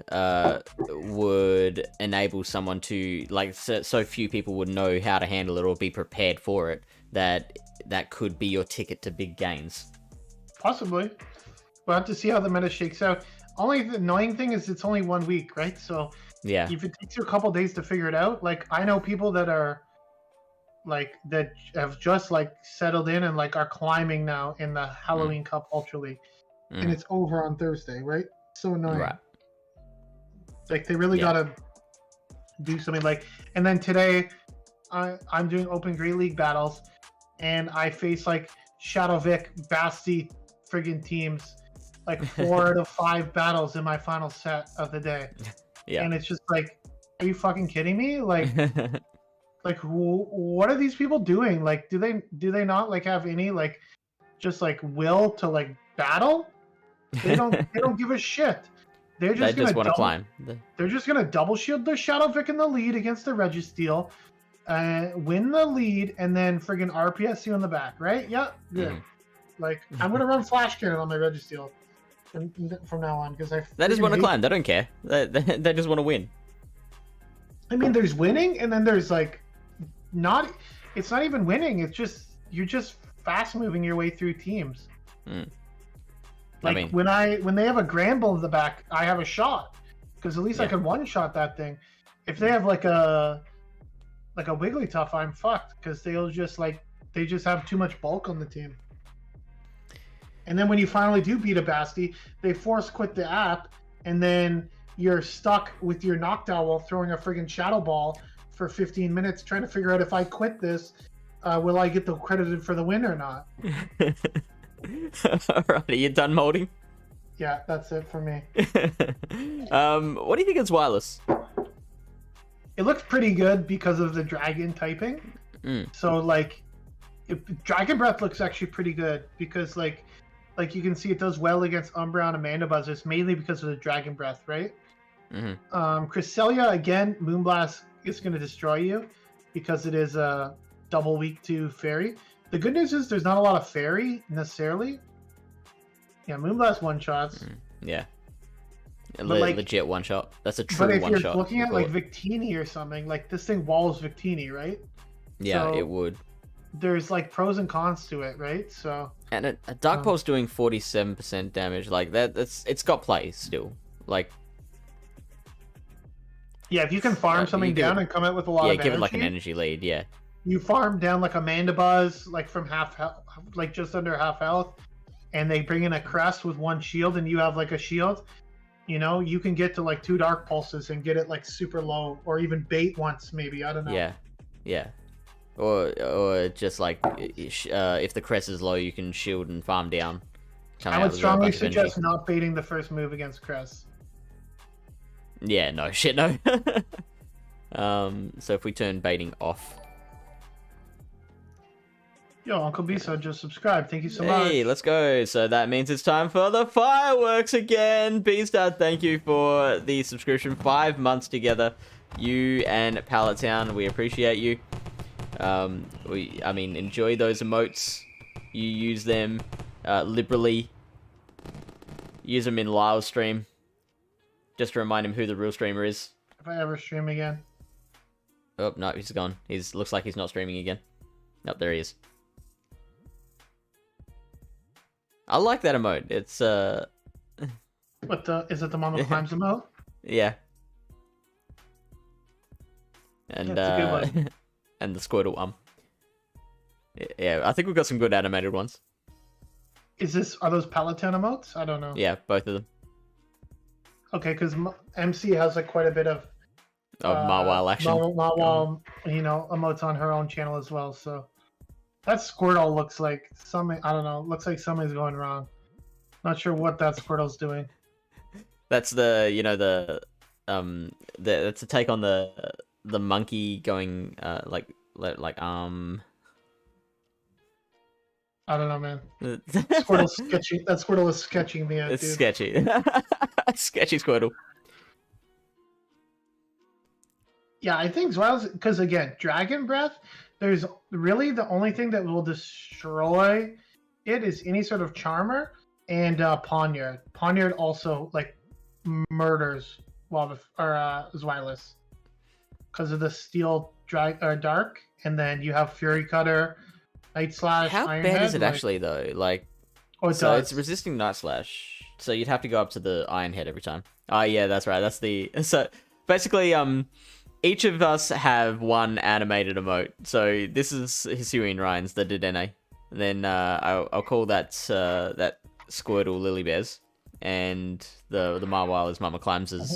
would enable someone to, like, so few people would know how to handle it or be prepared for it, that could be your ticket to big gains. Possibly. We'll have to see how the meta shakes out. Only the annoying thing is it's only 1 week, right? So Yeah. If it takes you a couple days to figure it out, like I know people that are like that have just like settled in and like are climbing now in the Halloween Cup Ultra League, and it's over on Thursday, right? So annoying. Right. Like they really gotta do something. Like, and then today, I'm doing Open Great League battles, and I face like Shadow Vic, Basti, friggin' teams, like 4 out of 5 battles in my final set of the day. Yeah. And it's just like, are you fucking kidding me? Like, like what are these people doing? Like, do they not like have any like, just like will to like battle? They don't give a shit. They just want to climb. They're just gonna double shield their Shadow Vic in the lead against the Registeel, win the lead, and then friggin' RPS you in the back, right? Yeah, good. Like I'm gonna run Flash Cannon on my Registeel from now on because they just want to climb. They don't care. They just want to win. I mean, there's winning, and then there's like not. It's not even winning. It's just you're just fast moving your way through teams. Like I mean, when they have a Granbull in the back, I have a shot because at least I could one shot that thing. If they have like a Wigglytuff, I'm fucked because they just have too much bulk on the team. And then when you finally do beat a Basti, they force quit the app, and then you're stuck with your Noctowl throwing a friggin' Shadow Ball for 15 minutes trying to figure out if I quit this, will I get the credited for the win or not? Alright, are you done molding? Yeah, that's it for me. What do you think it's wireless? It looks pretty good because of the dragon typing. So like, Dragon Breath looks actually pretty good because like you can see it does well against Umbreon and Mandibuzz. It's mainly because of the Dragon Breath, right? Cresselia, again, Moonblast is going to destroy you because it is a double weak to Fairy. The good news is there's not a lot of Fairy necessarily. Yeah, Moonblast one-shots. Yeah. Legit one-shot. That's a true one-shot. But if you're looking at like Victini or something, like this thing walls Victini, right? Yeah, so it would. There's like pros and cons to it, right? So. And a Dark Pulse doing 47% damage, like it's got play still. Like. Yeah, if you can farm something down and come out with a lot of energy. Yeah, give it like an energy lead, yeah. You farm down like a Mandibuzz, like from half health, like just under half health, and they bring in a Crest with 1 shield, and you have like a shield. You know, you can get to like 2 Dark Pulses and get it like super low, or even bait once, maybe. I don't know. Yeah. Or just like if the Crest is low, you can shield and farm down. I would strongly suggest not baiting the first move against Crest. Yeah, no shit, no. So if we turn baiting off. Yo, Uncle Bisa just subscribed. Thank you so much. Hey, let's go. So that means it's time for the fireworks again. Beastad, thank you for the subscription. 5 months together. You and Pallet Town, we appreciate you. I mean, enjoy those emotes. You use them liberally. Use them in Lyle's stream. Just to remind him who the real streamer is. If I ever stream again. Oh, no, he's gone. Looks like he's not streaming again. Nope, there he is. I like that emote. It's is it the Mamaclimbs emote? Yeah. And that's a good one. And the Squirtle one. Yeah, I think we've got some good animated ones. Are those Palatine emotes? I don't know. Yeah, both of them. Okay, because MC has like quite a bit of Mawile action. Mawile, emotes on her own channel as well. So that Squirtle looks like something. I don't know. Looks like something's going wrong. Not sure what that Squirtle's doing. That's that's a take on the monkey going like I don't know, man. Squirtle's sketchy. That Squirtle is sketching me out, it's dude. Sketchy. Sketchy Squirtle. Yeah, I think Zweiler's, because again, Dragon Breath, there's really the only thing that will destroy it is any sort of Charmer and Poniard. Poniard also like murders Zweilous because of the Steel Dark, and then you have Fury Cutter, Night Slash. How Iron bad Head, is it actually though? Like, it's resisting Night Slash, so you'd have to go up to the Iron Head every time. Oh yeah, that's right. That's the basically, each of us have one animated emote. So this is HisuianRyan's, the Dedenne. Then I'll call that that Squirtle Lily Bears, and the Marwile is Mamaclimbs'.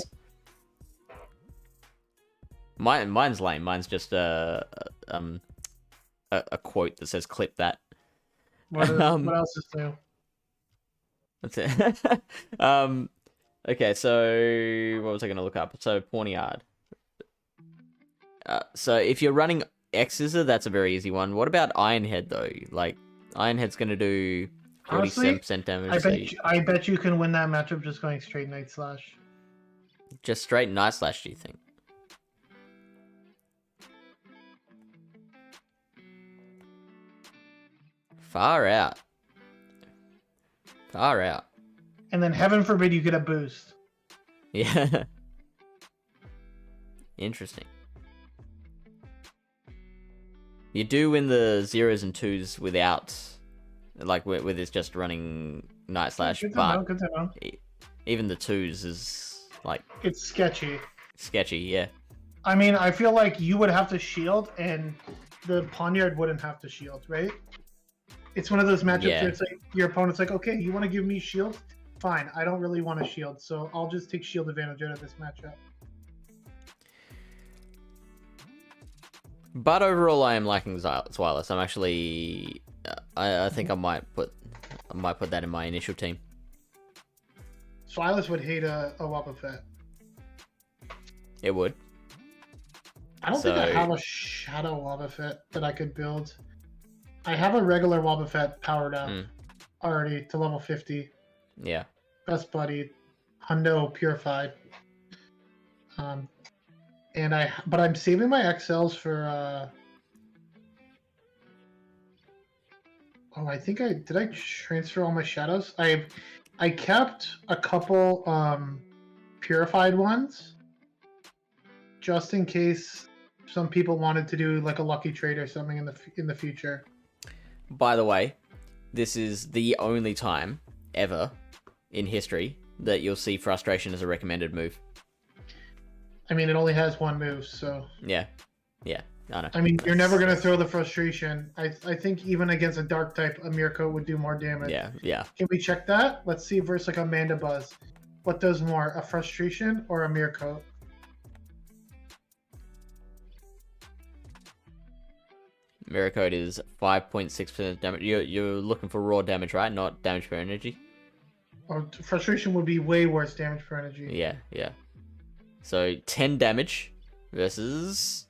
Mine's lame. Mine's just a quote that says "clip that." What else is new? That's it. Okay, so what was I gonna look up? So Pawniard. So if you're running X-Scissor, that's a very easy one. What about Ironhead though? Like Ironhead's gonna do 47% damage. I bet you can win that matchup just going straight Night Slash. Just straight Night Slash, do you think? Far out. Far out. And then heaven forbid you get a boost. Yeah. Interesting. You do win the 0s and 2s without, like, with it's just running Night Slash, Good to but know, good to know. Even the 2s is, like... It's sketchy. Sketchy, yeah. I mean, I feel like you would have to shield, and the Pawniard wouldn't have to shield, right? It's one of those matchups where it's like, your opponent's like, okay, you want to give me shield? Fine, I don't really want to shield, so I'll just take shield advantage out of this matchup. But overall, I am liking Zweilous. I'm actually, I think I might put that in my initial team. Zweilous would hate a Wobbuffet. It would. I don't think I have a Shadow Wobbuffet that I could build. I have a regular Wobbuffet powered up already to level 50. Yeah. Best buddy, Hundo Purified. But I'm saving my XLs for I think did I transfer all my shadows? I kept a couple purified ones just in case some people wanted to do like a lucky trade or something in the future. By the way, this is the only time ever in history that you'll see frustration as a recommended move. I mean, it only has one move, so... Yeah. I know. I mean, you're never going to throw the frustration. I think even against a dark type, a Mirko would do more damage. Yeah. Can we check that? Let's see versus like Amanda Buzz. What does more, a frustration or a Mirko? Mirror is 5.6% damage. You're looking for raw damage, right? Not damage per energy? Or frustration would be way worse damage per energy. Yeah. So 10 damage versus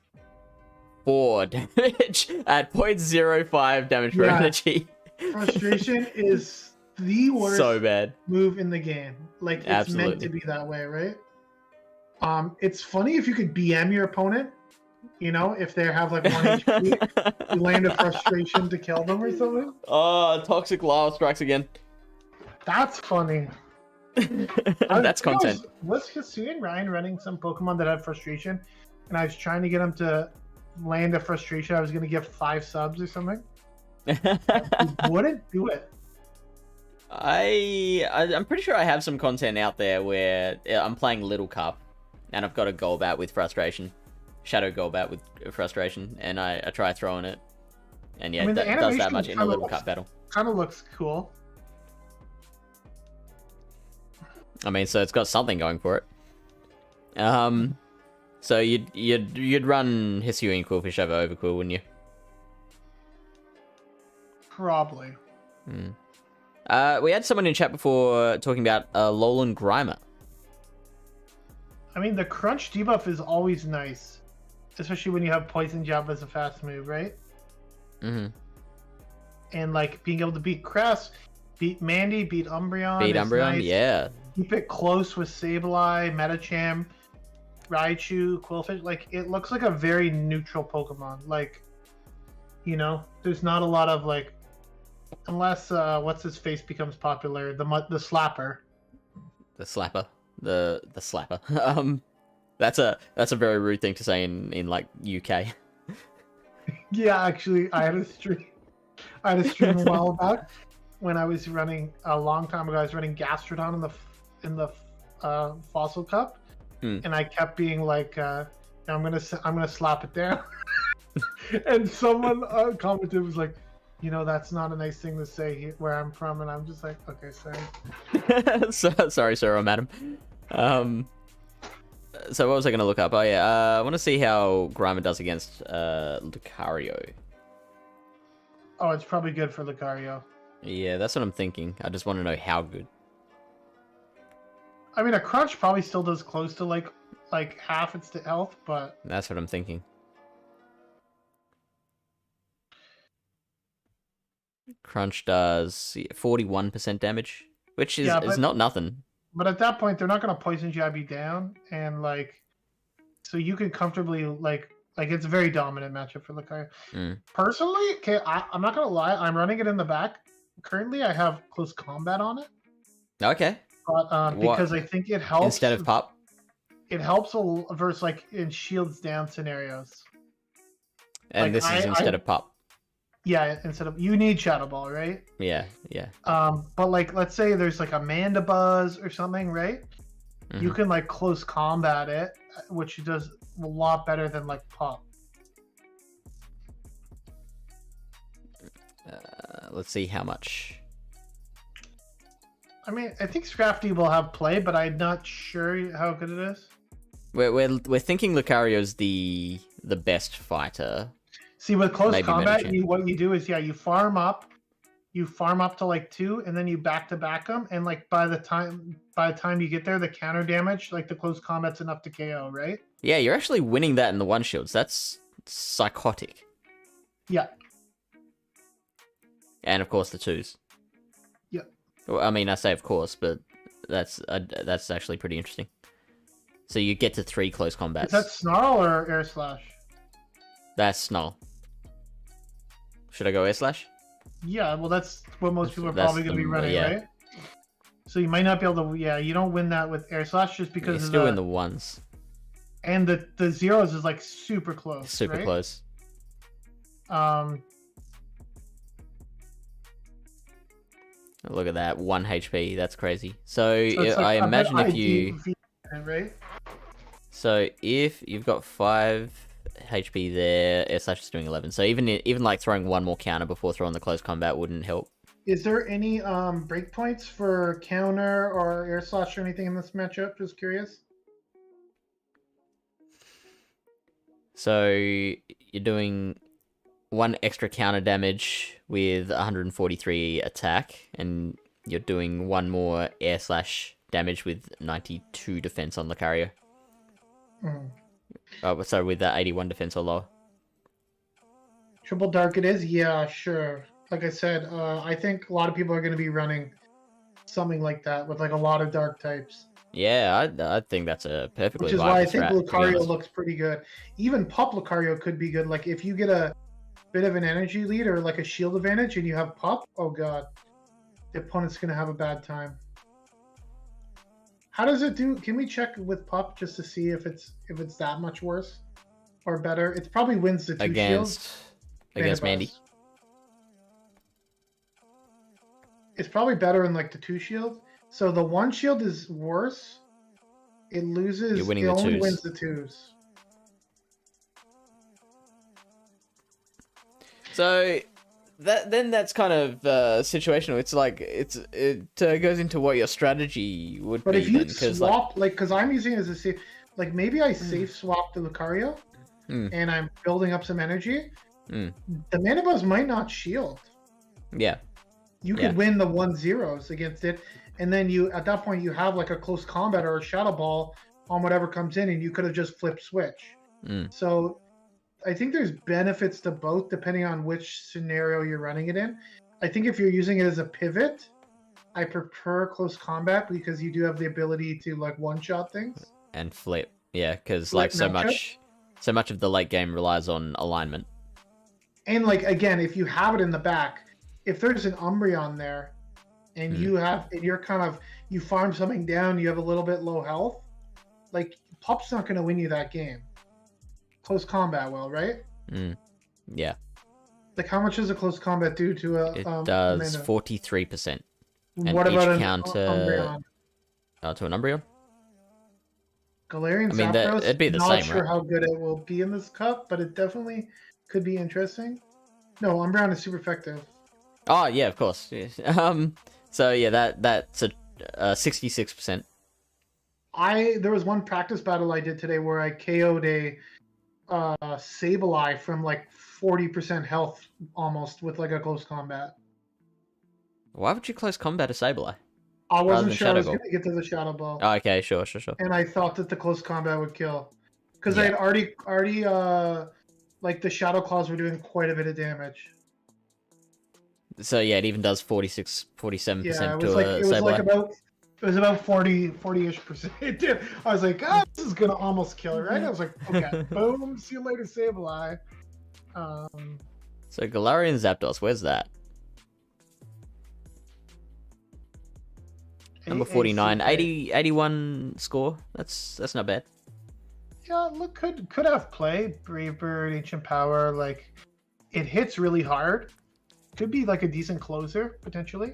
4 damage at 0.05 damage per energy. Frustration is the worst so bad move in the game. Like, it's Absolutely. meant to be that way, right? It's funny if you could BM your opponent. You know, if they have like 1 HP, you land a frustration to kill them or something. Oh, Toxic Lyle strikes again. That's funny. That's content. Was HisuianRyan running some Pokemon that had frustration, and I was trying to get him to land a frustration? I was going to give 5 subs or something. He wouldn't do it. I'm pretty sure I have some content out there where I'm playing Little Cup, and I've got a Golbat with frustration. Shadow Golbat with frustration, and I try throwing it, and yeah, that does that much in a Little Cup battle. Kind of looks cool. I mean, so it's got something going for it. So you'd run Hisuian Quillfish over Overquill, wouldn't you? Probably. We had someone in chat before talking about Alolan Grimer. I mean, the crunch debuff is always nice. Especially when you have Poison Jab as a fast move, right? And like being able to beat Cress, beat Mandy, beat Umbreon. Beat Umbreon, nice. Yeah. Keep it close with Sableye, Medicham, Raichu, Quillfish. Like, it looks like a very neutral Pokemon. Like, you know, there's not a lot of like, unless what's his face becomes popular, the Slapper. The Slapper. That's a very rude thing to say in like UK. Yeah, actually, I had a stream a while back when I was running a long time ago. I was running Gastrodon in the Fossil Cup, and I kept being like, I'm gonna slap it down. And someone commented, was like, that's not a nice thing to say here, where I'm from, and I'm just like, okay, sorry. Sorry, sir or madam. So what was I going to look up? Oh yeah, I want to see how Grimer does against Lucario. Oh, it's probably good for Lucario. Yeah, that's what I'm thinking. I just want to know how good. I mean, a Crunch probably still does close to like half its health, but... That's what I'm thinking. Crunch does 41% damage, which is not nothing. But at that point, they're not going to poison jab you down, and so you can comfortably it's a very dominant matchup for Lucario. Personally, okay, I'm not going to lie, I'm running it in the back. Currently, I have close combat on it. Okay. But because I think it helps instead of pop. It helps versus in shields down scenarios. And this is instead of pop. Yeah, instead of you need Shadow Ball, right? Yeah. But let's say there's a Manda Buzz or something, right? You can close combat it, which does a lot better than pop. Let's see how much. I mean, I think Scrafty will have play, but I'm not sure how good it is. We're thinking Lucario's the best fighter. See, with close combat, what you do is you farm up to 2, and then you back to back them, and by the time you get there, the counter damage, the close combat's enough to KO, right? Yeah, you're actually winning that in the one shields. That's psychotic. Yeah. And of course the 2s. Yeah. Well, I mean, I say of course, but that's actually pretty interesting. So you get to 3 close combats. Is that Snarl or Air Slash? That's Snarl. Should I go Air Slash? Yeah, well, that's what most people are probably going to be running, right? So you might not be able to... Yeah, you don't win that with Air Slash just because you still win the 1s. And the zeros is super close. Super close. Look at that, 1 HP. That's crazy. So I imagine if you... Right? So if you've got 5 HP there, Air Slash is doing 11. So even throwing 1 more counter before throwing the close combat wouldn't help. Is there any breakpoints for counter or Air Slash or anything in this matchup? Just curious. So you're doing 1 extra counter damage with 143 attack, and you're doing 1 more Air Slash damage with 92 defense on Lucario. So with that 81 defense or lower. Triple Dark it is? Yeah, sure. Like I said, I think a lot of people are going to be running something like that with a lot of dark types. Yeah, I think that's a perfectly Which is why I think Lucario looks pretty good. Even Pup Lucario could be good. If you get a bit of an energy lead or a shield advantage and you have Pup, oh god, the opponent's going to have a bad time. How does it do? Can we check with Pup just to see if it's that much worse or better? It probably wins the 2 shields. Against Mandy. It's probably better in the 2 shields. So the 1 shield is worse. It loses. You're winning it the only 2s. Wins the 2s. So that's kind of situational. It's it goes into what your strategy would be. But if you swap, because I'm using it as a safe, maybe I safe swap the Lucario, and I'm building up some energy. The Mana Buzz might not shield. Yeah. You could win the 1-0s against it, and then at that point you have a close combat or a Shadow Ball on whatever comes in, and you could have just flipped switch. So I think there's benefits to both depending on which scenario you're running it in. I think if you're using it as a pivot, I prefer close combat because you do have the ability to one-shot things. And flip. Yeah, because so much of the late game relies on alignment. And again, if you have it in the back, if there's an Umbreon there and you farm something down, you have a little bit low health, Pup's not going to win you that game. Close combat will, right? Yeah. How much does a close combat do to a... It does 43%. And what about each counter... Umbreon? To an Umbreon? Galarian I mean, Zapdos, it'd be the not same, sure right? how good it will be in this cup, but it definitely could be interesting. No, Umbreon is super effective. Oh yeah, of course. Yes. So yeah, that's a 66%. There was one practice battle I did today where I KO'd a Sableye from like 40% health almost with like a close combat. Why would you close combat a Sableye I rather wasn't than sure I Shadow was Ball? going to get to the Shadow Ball, Oh, okay, sure. and I thought that the close combat would kill because I Yeah. had already like the Shadow Claws were doing quite a bit of damage. So yeah, it even does 47% Yeah, to a it was like Sableye. it was about 40-ish%. It did. I was like, this is gonna almost kill it, right? I was like, okay, boom, see you later, Sableye. So Galarian Zapdos, where's that? Number 49, 81 score. That's not bad. Yeah, look, could have play. Brave Bird, Ancient Power, like it hits really hard. Could be like a decent closer potentially.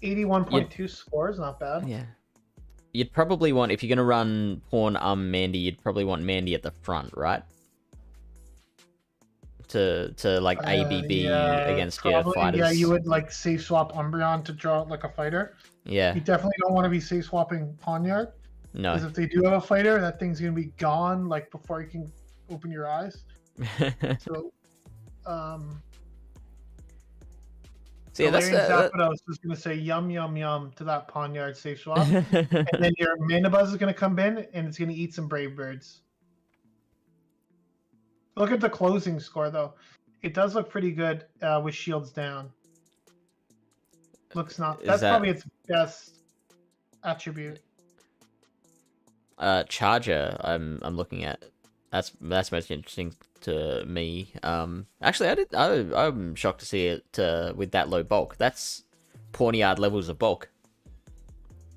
81.2 score is not bad. Yeah. You'd probably want, if you're gonna run Pawn Mandy, you'd probably want Mandy at the front, right? To like ABB against your fighters. Yeah, you would like safe swap Umbreon to draw like a fighter. Yeah. You definitely don't want to be safe swapping Pawniard. No. Because if they do have a fighter, that thing's gonna be gone like before you can open your eyes. So, so yeah, that's Zapdos is gonna say yum yum yum to that Pawniard safe swap, and then your Manabuzz is gonna come in and it's gonna eat some Brave Birds. Look at the closing score though; it does look pretty good with shields down. Looks not. That's probably its best attribute. Charger, I'm looking at. That's most interesting to me. Actually, I'm shocked to see it with that low bulk. That's Pawniard levels of bulk.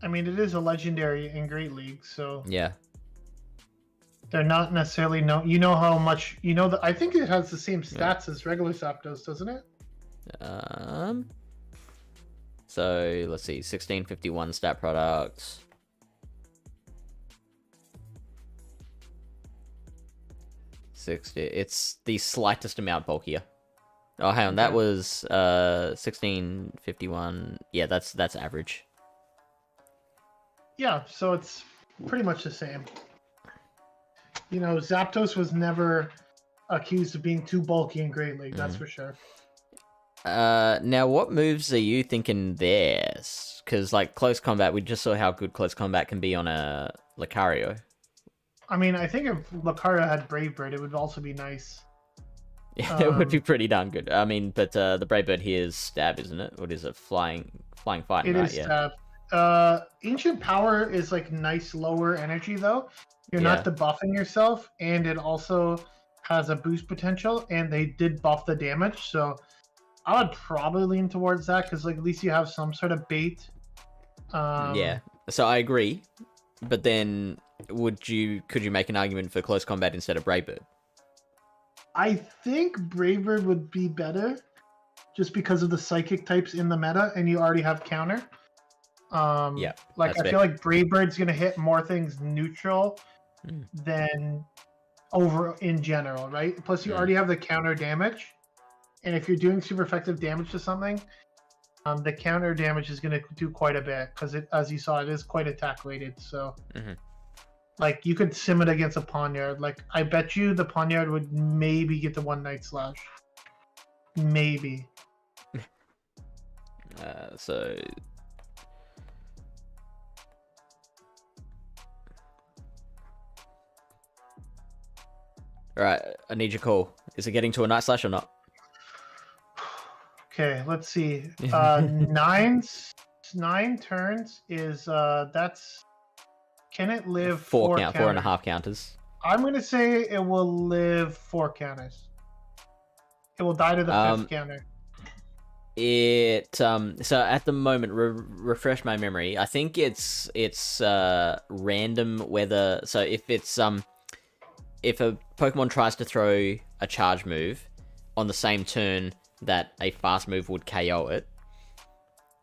I mean, it is a legendary in Great League, so yeah, they're not necessarily You know how much you know. I think it has the same stats as regular Zapdos, doesn't it? So let's see, 1651 stat product. It's the slightest amount bulkier. Oh, hang on, that was 1651. Yeah, that's average. Yeah, so it's pretty much the same. You know, Zapdos was never accused of being too bulky in Great League, that's for sure. Now, what moves are you thinking there? Because, like, close combat, we just saw how good close combat can be on a Lucario. I mean, I think if Lucario had Brave Bird, it would also be nice. Yeah, it would be pretty darn good. I mean, but the Brave Bird here is stab, isn't it? What is it? Flying fighting, right? It is stab. Ancient Power is like nice lower energy though. You're not debuffing yourself, and it also has a boost potential, and they did buff the damage, so I would probably lean towards that because like at least you have some sort of bait. Yeah, so I agree, but then could you make an argument for close combat instead of Brave Bird? I think Brave Bird would be better just because of the psychic types in the meta, and you already have counter. Yeah, like I feel like Brave Bird's gonna hit more things neutral than over in general, right? Plus you already have the counter damage, and if you're doing super effective damage to something, the counter damage is gonna do quite a bit because it, as you saw, it is quite attack weighted. So, like you could sim it against a Pawniard. Like I bet you the Pawniard would maybe get the one Night Slash, maybe. So. Alright, I need your call. Is it getting to a Night Slash or not? Okay, let's see. 9 turns is that's. Can it live 4 4.5 counters? I'm gonna say it will live 4 counters. It will die to the 5th counter. So at the moment, refresh my memory. I think it's random whether. So if a Pokemon tries to throw a charge move on the same turn that a fast move would KO it,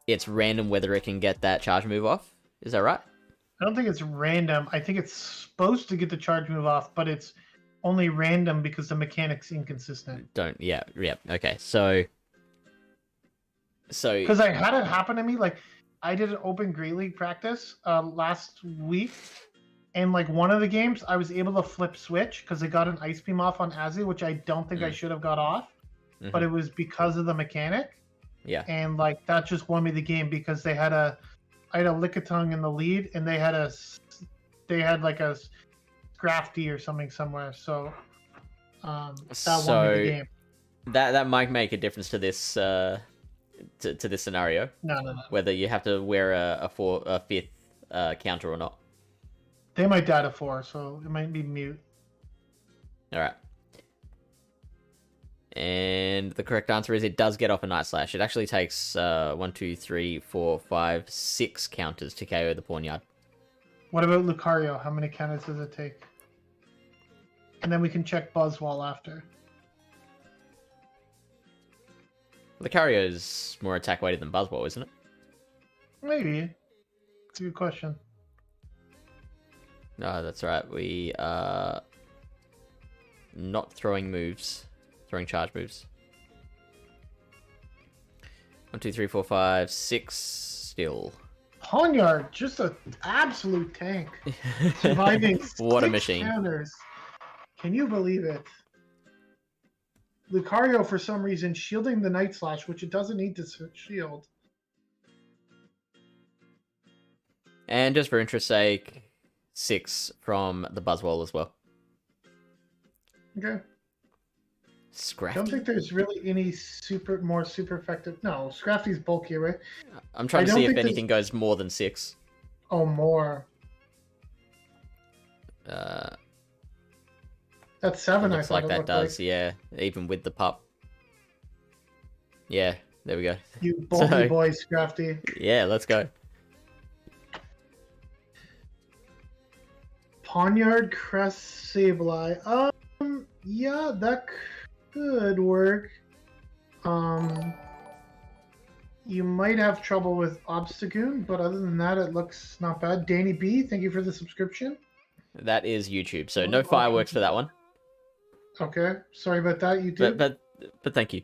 it's random whether it can get that charge move off. Is that right? I don't think it's random. I think it's supposed to get the charge move off, but it's only random because the mechanic's inconsistent. Yeah, okay. So because I had it happen to me, like I did an open Great League practice last week, and like one of the games I was able to flip switch because I got an ice beam off on Azu, which I don't think I should have got off, but it was because of the mechanic. Yeah. And like that just won me the game because I had a Lickitung in the lead, and they had like a Scrafty or something somewhere. So that won me the game. That might make a difference to this to this scenario. No. Whether you have to wear a fifth counter or not. They might die to 4, so it might be mute. All right. And the correct answer is it does get off a Night Slash. It actually takes 1, 2, 3, 4, 5, 6 counters to KO the Pawnyard. What about Lucario? How many counters does it take? And then we can check Buzzwall after. Lucario is more attack weighted than Buzzwall, isn't it? Maybe. It's a good question. No, that's right. We are not throwing moves. Throwing charge moves. 1, 2, 3, 4, 5, 6 still. Pawnyard, just an absolute tank. Surviving what a 6 machine. counters. Can you believe it? Lucario, for some reason, shielding the Night Slash, which it doesn't need to shield. And just for interest's sake, 6 from the Buzzwall as well. Okay. Scrafty? I don't think there's really any more super effective. No, Scrafty's bulkier, right? I'm trying to see if anything goes more than 6. Oh, more. That's 7, I looks thought like that does, yeah. Even with the pup. Yeah, there we go. You bulky boy, Scrafty. Yeah, let's go. Pawnyard, Crest, Sableye. Yeah, that could work. You might have trouble with Obstagoon, but other than that, it looks not bad. Danny B, thank you for the subscription. That is YouTube, so no fireworks for that one. Okay, sorry about that, YouTube. But thank you.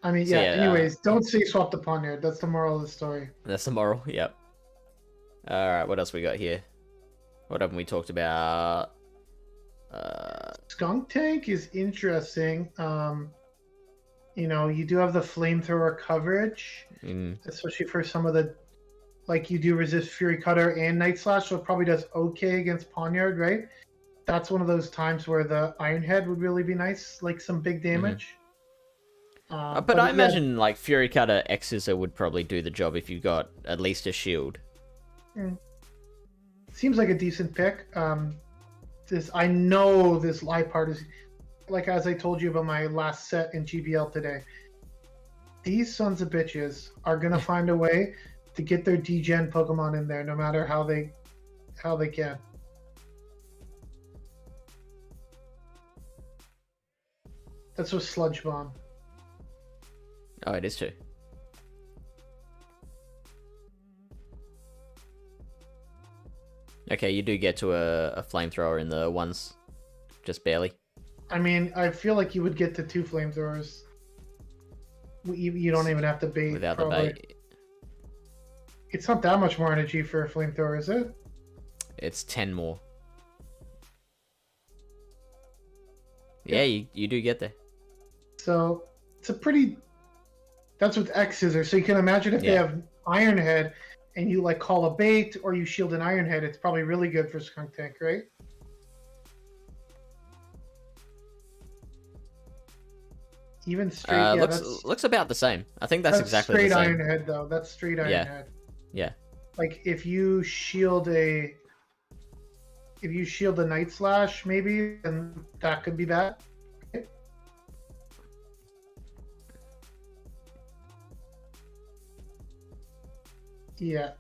I mean, yeah, anyways, don't say swap the Pawnyard. That's the moral of the story. That's the moral, yep. Alright, what else we got here? What haven't we talked about? Skunk Tank is interesting. You know, you do have the flamethrower coverage, especially for some of the, like you do resist Fury Cutter and Night Slash, so it probably does okay against Pawnyard, right? That's one of those times where the Iron Head would really be nice, like some big damage. But I imagine like Fury Cutter X-Scissor would probably do the job if you got at least a shield. Seems like a decent pick. I know this live part is, like as I told you about my last set in GBL today. These sons of bitches are gonna find a way to get their D-Gen Pokemon in there, no matter how they can. That's with Sludge Bomb. Oh, it is too. Okay, you do get to a flamethrower in the ones, just barely. I mean, I feel like you would get to 2 flamethrowers. You don't even have to bait. Without probably. the bait. It's not that much more energy for a flamethrower, is it? It's 10 more. Yeah, you do get there. So, it's a pretty... That's with X-Scissor. So you can imagine if they have Iron Head and you like call a bait or you shield an Iron Head, it's probably really good for Skunk Tank, right? Even straight, looks about the same. I think that's exactly the same. Straight Iron Head though. That's straight Iron Head. Yeah. Like if you shield a Night Slash, maybe, then that could be bad. Okay. Yeah.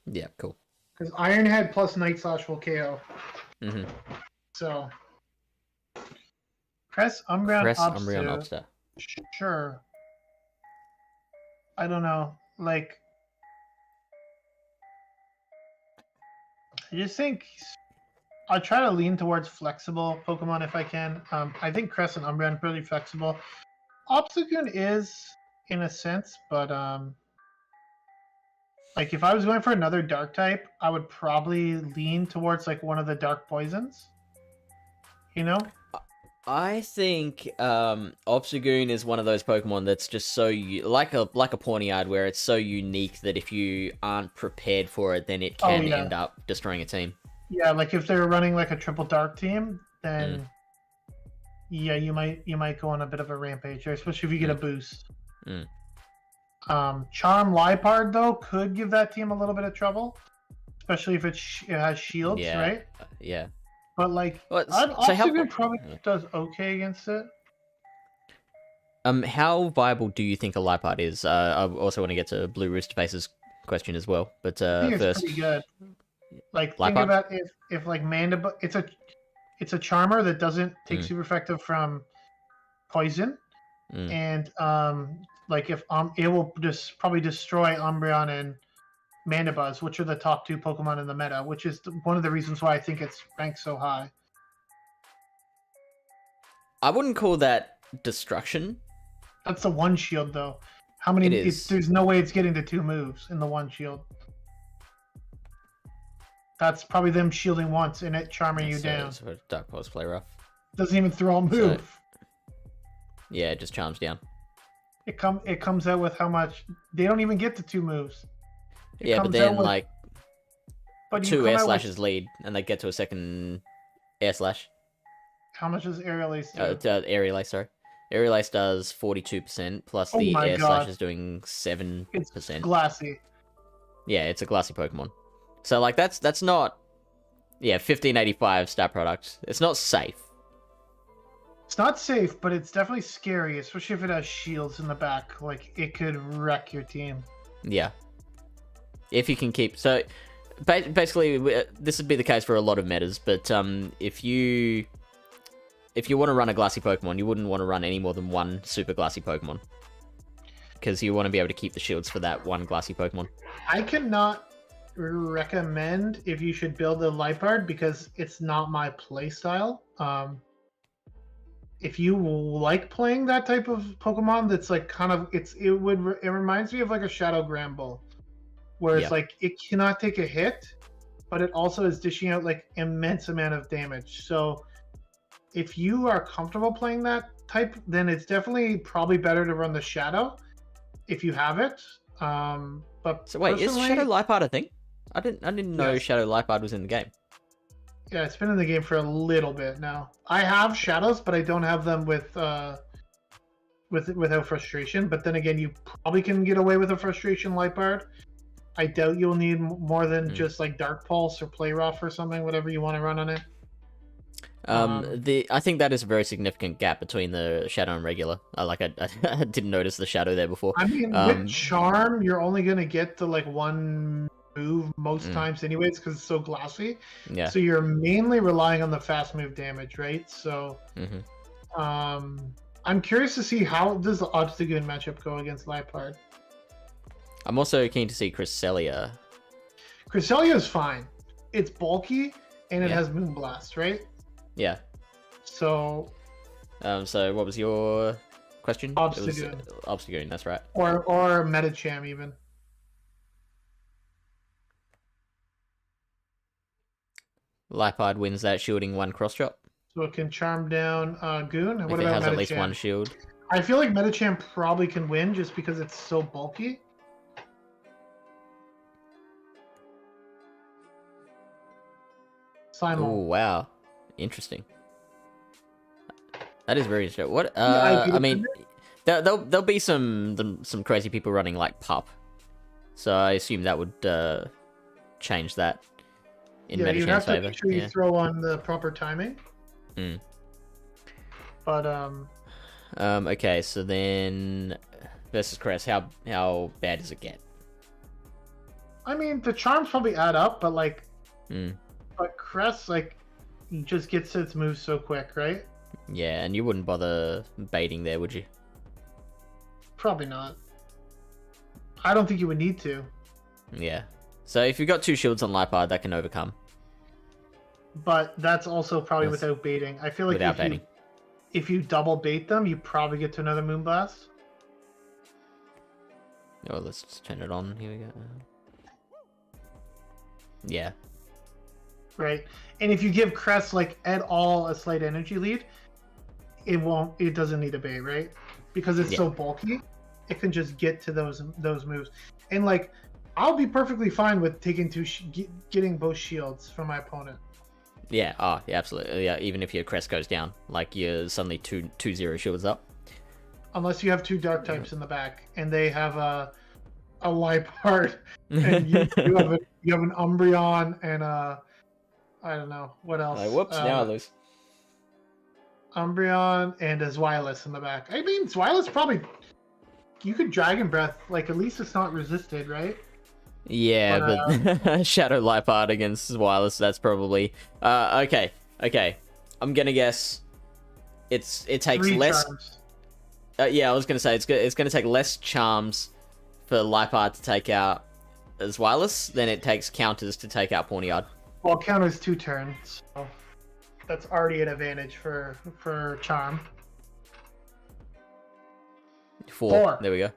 Yeah, cool. Because Iron Head plus Night Slash will KO. So. Press Umbreon Obsta. Obsta. Sure. I don't know. Like, I just think I'll try to lean towards flexible Pokemon if I can. I think Crest and Umbreon are pretty flexible. Obstagoon is in a sense, but like if I was going for another dark type, I would probably lean towards like one of the dark poisons. You know? I think Obstagoon is one of those Pokemon that's just so like a Pawniard, where it's so unique that if you aren't prepared for it, then it can end up destroying a team. Yeah, like if they're running like a triple dark team, then yeah, you might go on a bit of a rampage, especially if you get a boost. Charm Liepard though could give that team a little bit of trouble, especially if it has shields, right? Yeah. But like, Obstagoon probably does okay against it. How viable do you think a Liepard is? I also want to get to Blue Rooster Face's question as well, but I think first, it's pretty good. Like, Liepard? think about if like Mandibuzz, it's a charmer that doesn't take super effective from poison, and like if it will just probably destroy Umbreon and Mandibuzz, which are the top 2 Pokemon in the meta, which is one of the reasons why I think it's ranked so high. I wouldn't call that destruction. That's the one shield, though. How many? There's no way it's getting to 2 moves in the one shield. That's probably them shielding once and it charming you down. So Dark Pulse play rough. Doesn't even throw a move. So, yeah, it just charms down. It comes out with how much? They don't even get to 2 moves. But then like 2 air slashes lead, and they get to a second air slash. How much does Aerial Ace do? Aerial Ace, sorry. Aerial Ace does 42%, plus the air slash is doing 7%. It's glassy. Yeah, it's a glassy Pokemon. So like that's not 1585 stat product. It's not safe. It's not safe, but it's definitely scary, especially if it has shields in the back. Like it could wreck your team. Yeah. If you can keep basically this would be the case for a lot of metas, but if you want to run a glassy Pokemon, you wouldn't want to run any more than one super glassy Pokemon, because you want to be able to keep the shields for that one glassy Pokemon. I cannot recommend if you should build a Liepard because it's not my playstyle. If you like playing that type of Pokemon, that's like kind of it reminds me of like a Shadow Gramble, where it's like it cannot take a hit, but it also is dishing out like immense amount of damage. So if you are comfortable playing that type, then it's definitely probably better to run the Shadow if you have it. But so wait, is Shadow Liepard a thing? I didn't know Shadow Liepard was in the game. Yeah, it's been in the game for a little bit now. I have Shadows, but I don't have them without Frustration. But then again, you probably can get away with a Frustration Liepard. I doubt you'll need more than just like Dark Pulse or Play Rough or something, whatever you want to run on it. I think that is a very significant gap between the Shadow and regular. I didn't notice the Shadow there before. I mean, with Charm, you're only gonna get to like one move most times, anyways, because it's so glassy. Yeah. So you're mainly relying on the fast move damage, right? So, I'm curious to see how does the Obstagoon matchup go against Liepard. I'm also keen to see Cresselia. Cresselia is fine. It's bulky and it has Moonblast, right? Yeah. So. So what was your question? Obstagoon. Obstagoon, that's right. Or Medicham even. Liepard wins that shielding 1 cross drop. So it can charm down Goon. What about Medicham? It has at least 1 shield. I feel like Medicham probably can win just because it's so bulky. Simon. Oh wow, interesting. That is very interesting. What? I mean, there'll be some crazy people running like Pup, so I assume that would change that in Medicham's favor. Make sure you throw on the proper timing. But okay, so then versus Crest, how bad does it get? I mean, the charms probably add up, but like. But Crest, like, just gets its moves so quick, right? Yeah, and you wouldn't bother baiting there, would you? Probably not. I don't think you would need to. Yeah. So if you've got 2 shields on Lipard, that can overcome. But that's also probably without baiting. I feel like without baiting. If you double bait them, you probably get to another Moonblast. Oh, let's just turn it on. Here we go. Yeah. Right. And if you give Crest like at all a slight energy lead, it doesn't need a bait, right? Because it's so bulky, it can just get to those moves. And like, I'll be perfectly fine with taking getting both shields from my opponent. Yeah, oh, yeah, absolutely. Yeah, even if your crest goes down, like you're suddenly 2-0 shields up. Unless you have 2 dark types in the back, and they have a Lipard, and you have an Umbreon and I don't know what else. Whoops! Now I lose. Umbreon and a Zweilous in the back. I mean, Zweilous probably you could Dragon Breath. Like at least it's not resisted, right? Yeah, but Shadow Lipard against Zweilous, that's probably okay. I'm gonna guess it takes 3 less. charms. Yeah, I was gonna say it's gonna take less charms for Lipard to take out Zweilous than it takes counters to take out Pawniard. Well, counters 2 turns, so that's already an advantage for charm. 4. There we go.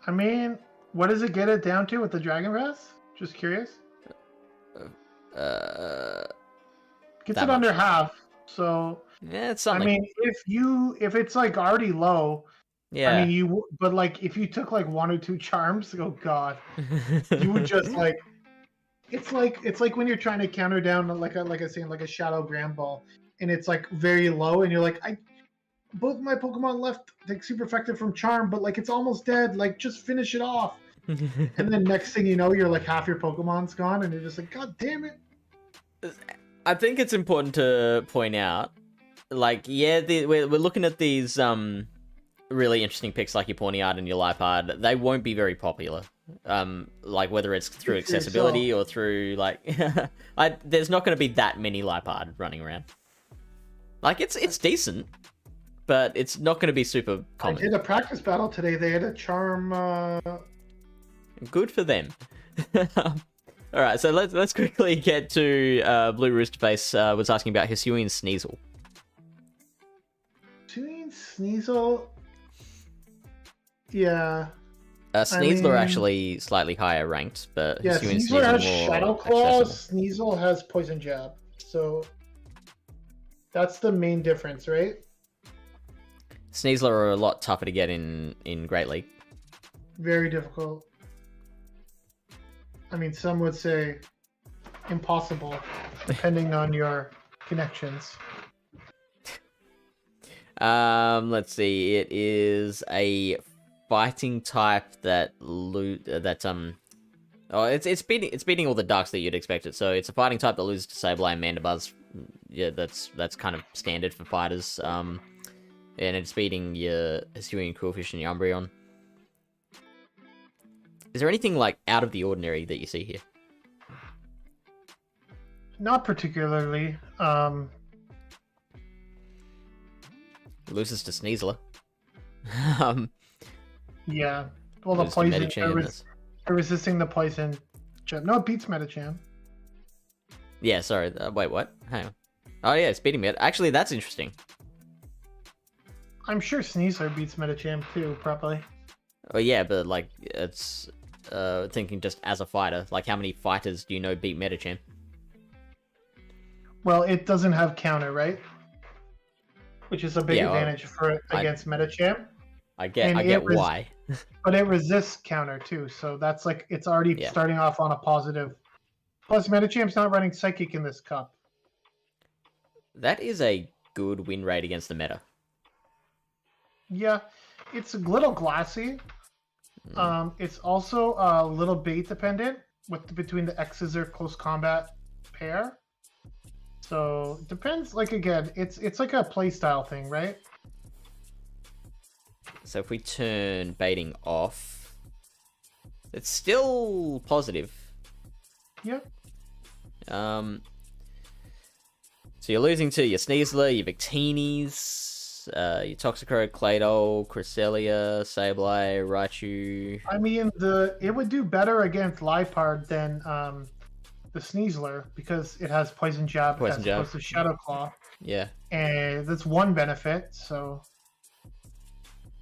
I mean, what does it get it down to with the Dragon Breath? Just curious. Gets it under half. So yeah, it's something. I mean, if it's like already low, yeah. I mean but like if you took like 1 or 2 charms, oh god, you would just like. It's like when you're trying to counter down like a Shadow Grand Ball, and it's like very low, and you're like, both my Pokemon left like super effective from charm, but like it's almost dead. Like just finish it off. And then next thing you know, you're like half your Pokemon's gone, and you're just like, god damn it. I think it's important to point out, like, yeah, we're looking at these really interesting picks like your Pawniard and your Lipard. They won't be very popular. Like whether it's through accessibility or through like, there's not going to be that many Lipard running around. Like it's decent, but it's not going to be super common. I did a practice battle today. They had a charm. Good for them. All right, so let's quickly get to Blue Roosterface was asking about Hisuian Sneasel. Hisuian Sneasel. Yeah. Sneasel are actually slightly higher ranked, but yeah, Sneasel has Shadow Claw, Sneasel has Poison Jab. So that's the main difference, right? Sneasel are a lot tougher to get in Great League. Very difficult. I mean, some would say impossible, depending on your connections. Let's see. It is a fighting type it's beating all the darks that you'd expect it. So it's a fighting type that loses to Sableye and Mandibuzz. Yeah, that's kind of standard for fighters. And it's beating your Hisuian Quillfish and your Umbreon. Is there anything like out of the ordinary that you see here? Not particularly. Loses to Sneasler. Yeah. Well, the poison. They're resisting the poison. No, it beats Medicham. Yeah, sorry. Wait, what? Hang on. Oh, yeah, it's beating me. Actually, that's interesting. I'm sure Sneasler beats Medicham too, probably. Oh, yeah, but, like, it's thinking just as a fighter. Like, how many fighters do you know beat Medicham? Well, it doesn't have counter, right? Which is a big advantage for it against Medicham. I get why. But it resists counter too, so that's like it's already starting off on a positive. Plus, Medicham's not running Psychic in this cup. That is a good win rate against the meta. Yeah, it's a little glassy. It's also a little bait dependent between the X's or close combat pair. So it depends. Like again, it's like a playstyle thing, right? So if we turn baiting off, it's still positive. Yep. So you're losing to your Sneasler, your Victinis. your Toxicroak, Claydol, Cresselia, Sableye, Raichu. I mean, it would do better against Liepard than the Sneasler because it has Poison Jab as opposed to Shadow Claw. Yeah. And that's one benefit, so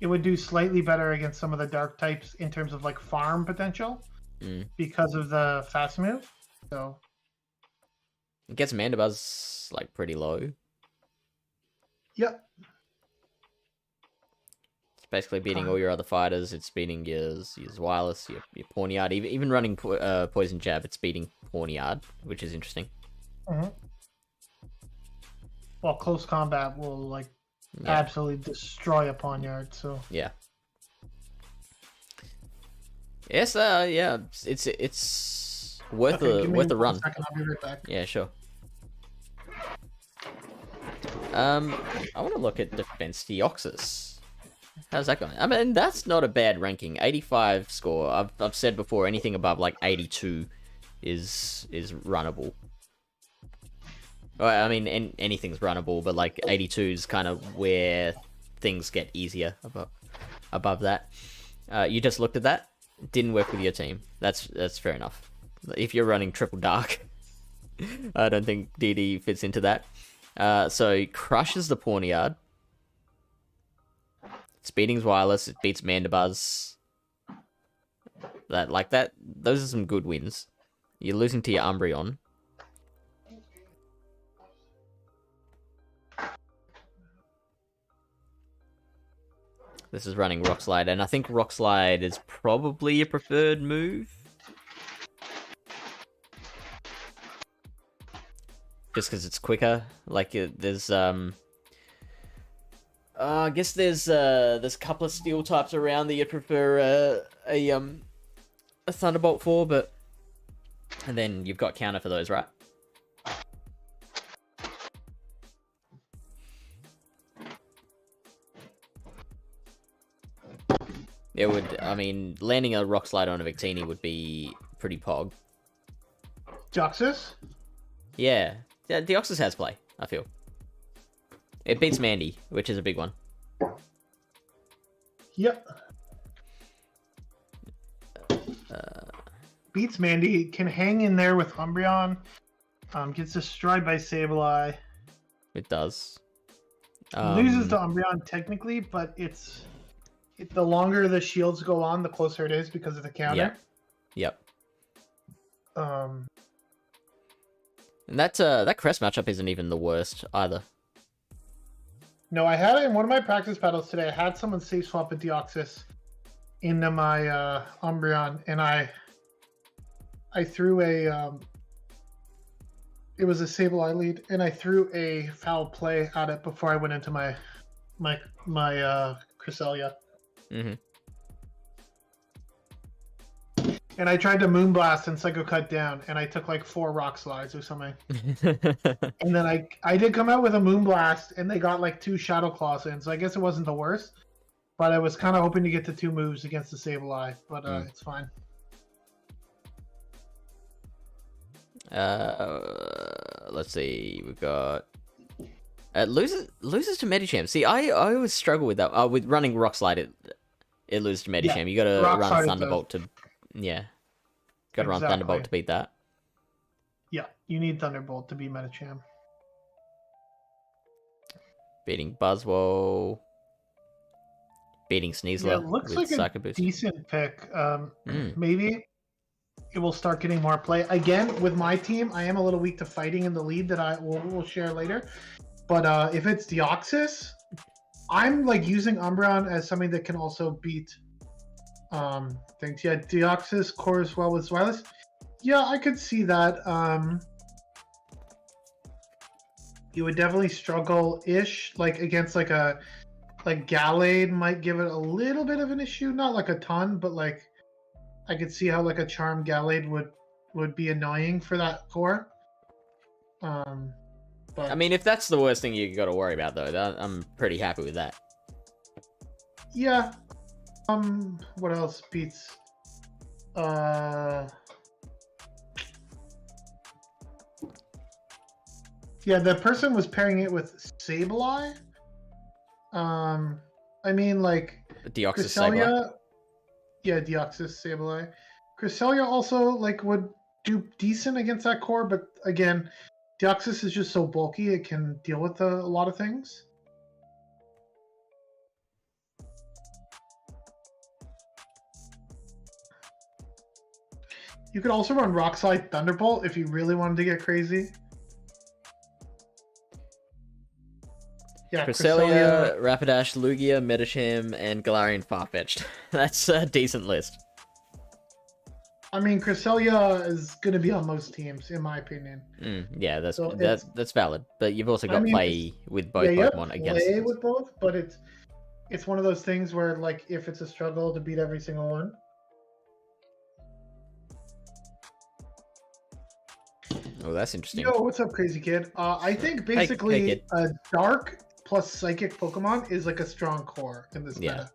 it would do slightly better against some of the dark types in terms of like farm potential because of the fast move. So it gets Mandibuzz like pretty low. Yep. It's basically beating all your other fighters. It's beating your Wireless, your Pawniard. Even running Poison Jab, it's beating Pawniard, which is interesting. Well, close combat will like absolutely destroy a Pawniard. So yeah. Yes, yeah, it's worth a run. Second, I'll be right back. Yeah, sure. I want to look at Defense Deoxys. How's that going? I mean, that's not a bad ranking. 85 score. I've said before, anything above like 82 is runnable. Well, I mean, anything's runnable, but like 82 is kind of where things get easier above that. You just looked at that. Didn't work with your team. That's fair enough. If you're running Triple Dark, I don't think DD fits into that. So crushes the Pawniard. It's beating Wireless. It beats Mandibuzz. Those are some good wins. You're losing to your Umbreon. This is running Rock Slide, and I think Rock Slide is probably your preferred move. Just because it's quicker. Like, there's, I guess there's a couple of steel types around that you prefer a Thunderbolt for, but... And then you've got counter for those, right? It would, I mean, landing a Rock Slide on a Victini would be pretty pog. Deoxys? Yeah. Deoxys has play, I feel. It beats Mandy, which is a big one. Yep. Beats Mandy, can hang in there with Umbreon. Gets destroyed by Sableye. It does. Loses to Umbreon technically, but the longer the shields go on, the closer it is because of the counter. Yep. Um, and that Crest matchup isn't even the worst either. No, I had it in one of my practice battles today. I had someone safe swap a Deoxys into my Umbreon, and I threw a it was a Sableye lead, and I threw a foul play at it before I went into my Cresselia. Mm-hmm. And I tried to Moonblast and Psycho Cut down, and I took like 4 Rock Slides or something. And then I did come out with a Moonblast, and they got like 2 Shadow Claws in, so I guess it wasn't the worst. But I was kind of hoping to get to 2 moves against the Sableye, but it's fine. Let's see. We've got loses to Medicham. See, I always struggle with that. With running Rock Slide, it loses to Medicham. Yeah, you got to run Thunderbolt to run Thunderbolt to beat that. Yeah, you need Thunderbolt to beat Medicham. Beating Buzzwole. Beating Sneasler. Yeah, it looks like a decent pick. Maybe it will start getting more play. Again, with my team, I am a little weak to fighting in the lead that I will share later. But if it's Deoxys, I'm like using Umbreon as something that can also beat things. Yeah, Deoxys cores well with Wireless. Yeah, I could see that. You would definitely struggle-ish, like against like Gallade might give it a little bit of an issue, not like a ton, but like I could see how like a Charm Gallade would be annoying for that core. But I mean, if that's the worst thing you got to worry about, though, I'm pretty happy with that. Yeah. What else beats? Yeah, the person was pairing it with Sableye. I mean, like Deoxys Cresselia. Sableye. Yeah, Deoxys Sableye. Cresselia also like would do decent against that core, but again, Deoxys is just so bulky it can deal with a lot of things. You could also run Rock Slide Thunderbolt if you really wanted to get crazy. Yeah, Cresselia, Rapidash, Lugia, Medicham, and Galarian Farfetch'd. That's a decent list. I mean, Cresselia is going to be on most teams, in my opinion. Yeah, that's valid. But you've also got play with both Pokemon against. Play with both, but it's one of those things where, like, if it's a struggle to beat every single one. Oh, that's interesting. Yo, what's up, crazy kid? I think basically a Dark plus Psychic Pokemon is like a strong core in this meta.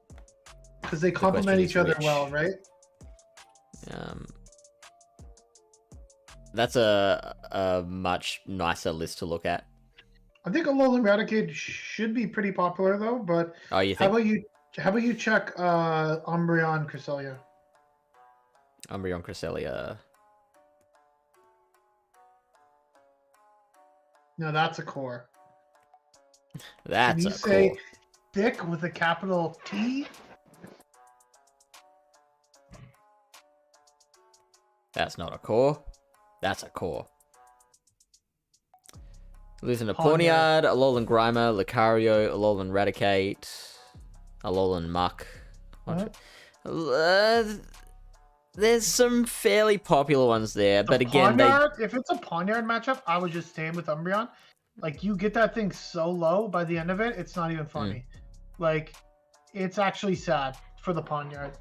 Because they complement each other well, right? That's a much nicer list to look at. I think Alolan Raticate should be pretty popular though, but you think? How about you check Umbreon Cresselia? Umbreon Cresselia. No, that's a core. That's Can you say thick with a capital T? That's not a core. That's a core. Losing a Pawniard, Alolan Grimer, Lucario, Alolan Raticate, Alolan Muck. There's some fairly popular ones there, but again, if it's a Pawniard matchup, I would just stand with Umbreon. Like, you get that thing so low by the end of it, it's not even funny. Like, it's actually sad for the Pawniard.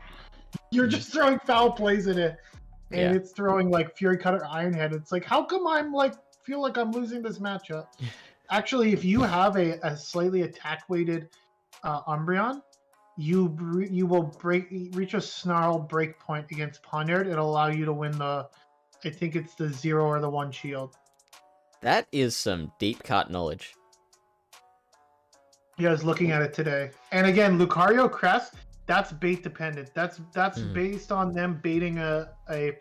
You're just throwing foul plays in it, and it's throwing like Fury Cutter, Iron Head. It's like, how come I'm like feel like I'm losing this matchup? Actually, if you have a slightly attack weighted Umbreon, you will reach a Snarl break point against Pawniard. It'll allow you to win I think it's the 0 or the 1 shield. That is some deep cut knowledge. Yeah, I was looking at it today. And again, Lucario Crest, that's bait dependent. That's based on them baiting a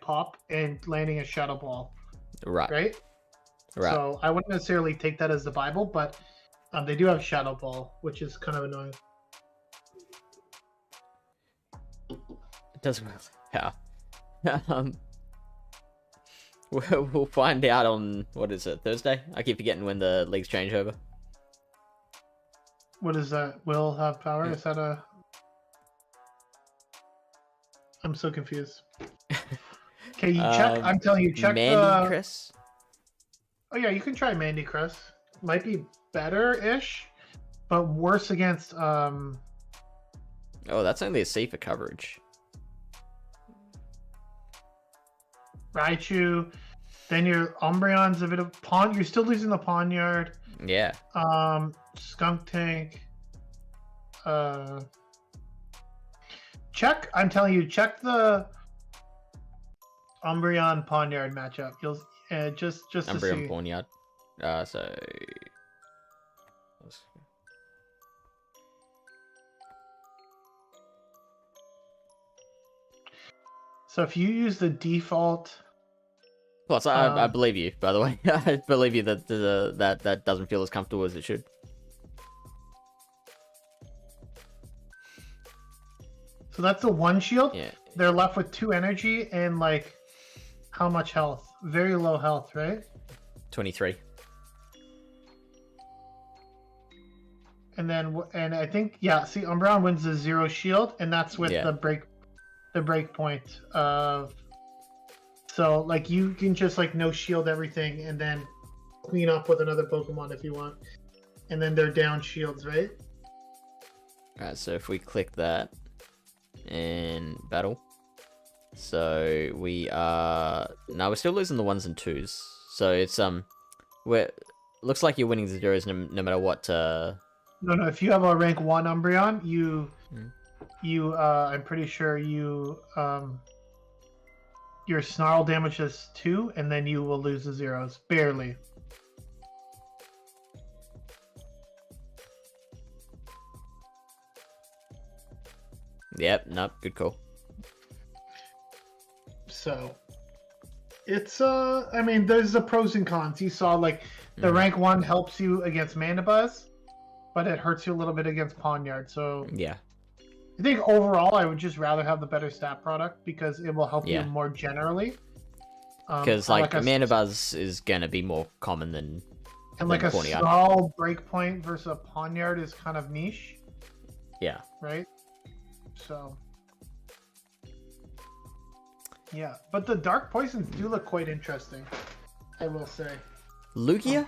pop and landing a Shadow Ball. Right? So I wouldn't necessarily take that as the Bible, but they do have Shadow Ball, which is kind of annoying. It doesn't matter. Yeah. We'll find out on, what is it, Thursday? I keep forgetting when the leagues change over. What is that? Will have power? Yeah. Is that a... I'm so confused. Okay, you check. I'm telling you, check Mandy Cress? Oh yeah, you can try Mandy Cress. Might be better-ish, but worse against... Oh, that's only a C for coverage. Raichu, then your Umbreon's a bit of Pawn. You're still losing the Pawniard. Yeah. Skunk Tank. Check. I'm telling you, check the Umbreon Pawniard matchup. You'll just Umbreon Pawniard. So if you use the default... Plus, I believe you, by the way. I believe you that that doesn't feel as comfortable as it should. So that's the 1 shield? Yeah. They're left with 2 energy and, like, how much health? Very low health, right? 23. And then, and I think, yeah, see, Umbreon wins the 0 shield, and that's with the break point of... So, like, you can just, like, no shield everything and then clean up with another Pokemon if you want. And then they're down shields, right? Alright, so if we click that and battle. So we are... No, we're still losing the 1s and 2s. So it's, looks like you're winning the 0s no matter what, No, if you have a rank 1 Umbreon, I'm pretty sure your Snarl damages 2, and then you will lose the 0s. Barely. Yep, nope, good call. So it's I mean, there's the pros and cons. You saw like the rank 1 helps you against Mandibuzz, but it hurts you a little bit against Pawniard. So yeah, I think overall I would just rather have the better stat product because it will help you more generally. Because like Mandibuzz is gonna be more common than like a Pawniard. small breakpoint versus a Pawniard is kind of niche. Yeah. Right. So. Yeah, but the dark poisons do look quite interesting, I will say. Lugia?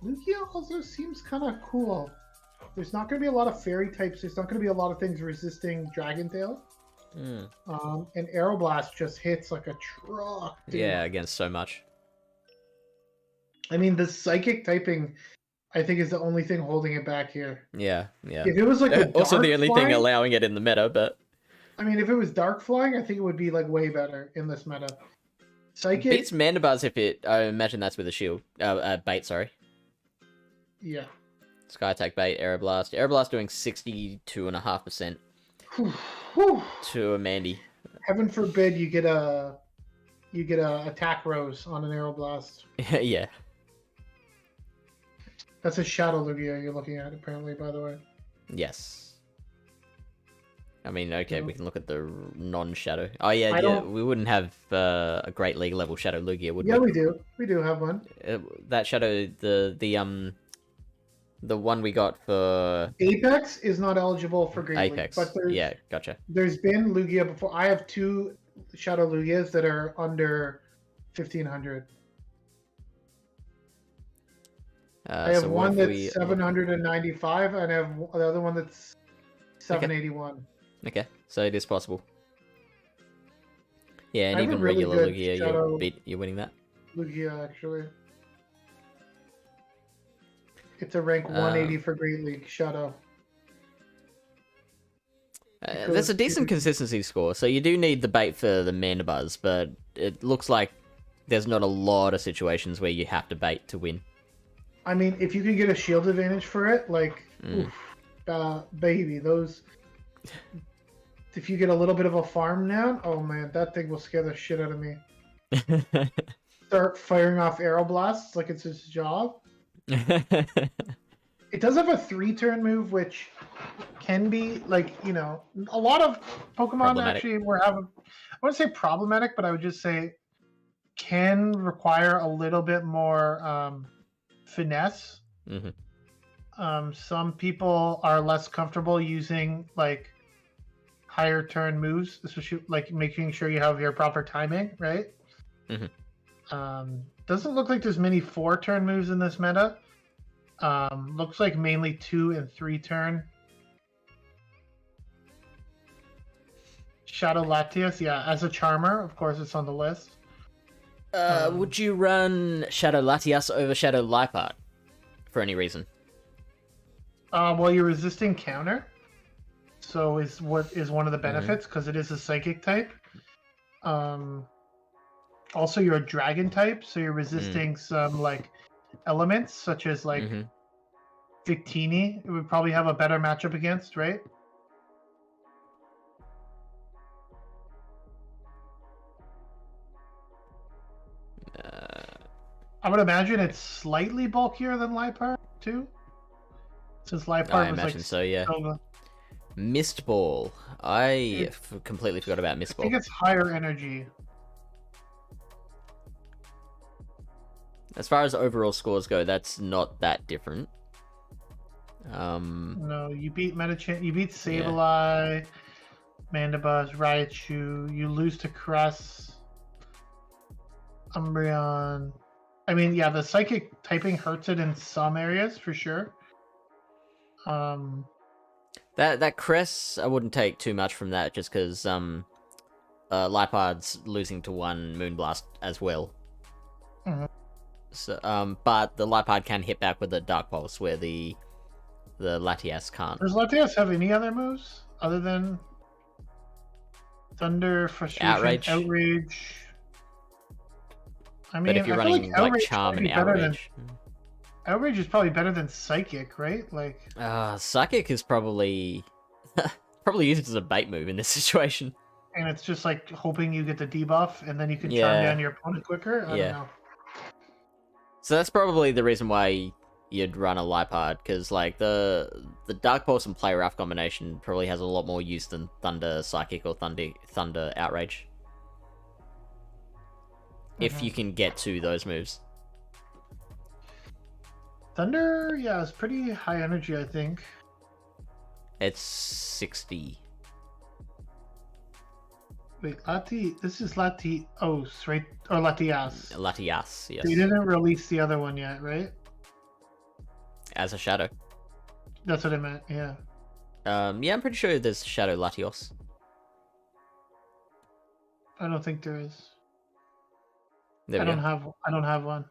Lugia also seems kind of cool. There's not going to be a lot of fairy types. There's not going to be a lot of things resisting Dragon Tail. And Aeroblast just hits like a truck. Dude. Yeah, against so much. I mean, the psychic typing, I think, is the only thing holding it back here. Yeah, yeah. If it was like also the only thing allowing it in the meta, but... I mean, if it was dark flying, I think it would be like way better in this meta. Psychic beats Mandibuzz if it. I imagine that's with a shield. Bait, sorry. Yeah. Sky attack bait, Aeroblast. Aeroblast doing 62.5% to a Mandy. Heaven forbid you get a attack rose on an Aeroblast. Yeah. That's a Shadow Lugia you're looking at, apparently. By the way. Yes. I mean, okay, we can look at the non-Shadow. Oh, yeah, we wouldn't have a Great League level Shadow Lugia, would we? Yeah, we do. We do have one. That Shadow, the one we got for... Apex is not eligible for Great Apex, League. But yeah, gotcha. There's been Lugia before. I have 2 Shadow Lugias that are under 1,500. I have one that's 795, and I have the other one that's 781. Okay, so it is possible. Yeah, and even really regular Lugia, you're winning that. Lugia, actually. It's a rank 180 for Great League, Shadow. That's a decent consistency score, so you do need the bait for the Mandibuzz, but it looks like there's not a lot of situations where you have to bait to win. I mean, if you can get a shield advantage for it, like, baby, those... If you get a little bit of a farm down, oh man, that thing will scare the shit out of me. Start firing off Aeroblasts like it's his job. It does have a 3-turn move, which can be, like, you know, a lot of Pokemon actually were having... I wouldn't say problematic, but I would just say can require a little bit more finesse. Some people are less comfortable using, like, higher turn moves, especially like making sure you have your proper timing, right? Doesn't look like there's many 4-turn moves in this meta. Looks like mainly 2 and 3-turn. Shadow Latias, yeah, as a charmer, of course, it's on the list. Would you run Shadow Latias over Shadow Liepard for any reason? Well, you're resisting counter. So is what is one of the benefits, because it is a psychic type. Also, you're a dragon type, so you're resisting some like elements, such as like Victini. It would probably have a better matchup against, right? I would imagine it's slightly bulkier than Liepard too, since Liepard I was imagine like so, yeah. Mist Ball. I completely forgot about Mist Ball. I think it's higher energy. As far as overall scores go, that's not that different. No, you beat Medicham, you beat Sableye, Mandibuzz, Raichu. You lose to Cress, Umbreon. I mean, yeah, the psychic typing hurts it in some areas for sure. That Cress, I wouldn't take too much from that, just because Liepard's losing to one Moonblast as well. So, but the Liepard can hit back with the Dark Pulse, where the Latias can't. Does Latias have any other moves other than Thunder, Frustration, Outrage? I mean, but if you're running like Charm and Outrage... Outrage is probably better than Psychic, right? Like, Psychic is probably probably use it as a bait move in this situation. And it's just like hoping you get the debuff, and then you can charm down your opponent quicker. I don't know. So that's probably the reason why you'd run a Lipard, because like the Dark Pulse and Play Rough combination probably has a lot more use than Thunder Psychic or Thunder Outrage. If you can get to those moves. Thunder, yeah, it's pretty high energy, I think. It's 60. Wait, this is Latios, right? Or Latias. Latias, yes. So you didn't release the other one yet, right? As a shadow. That's what I meant, yeah. Yeah, I'm pretty sure there's Shadow Latios. I don't think there is. I don't have one.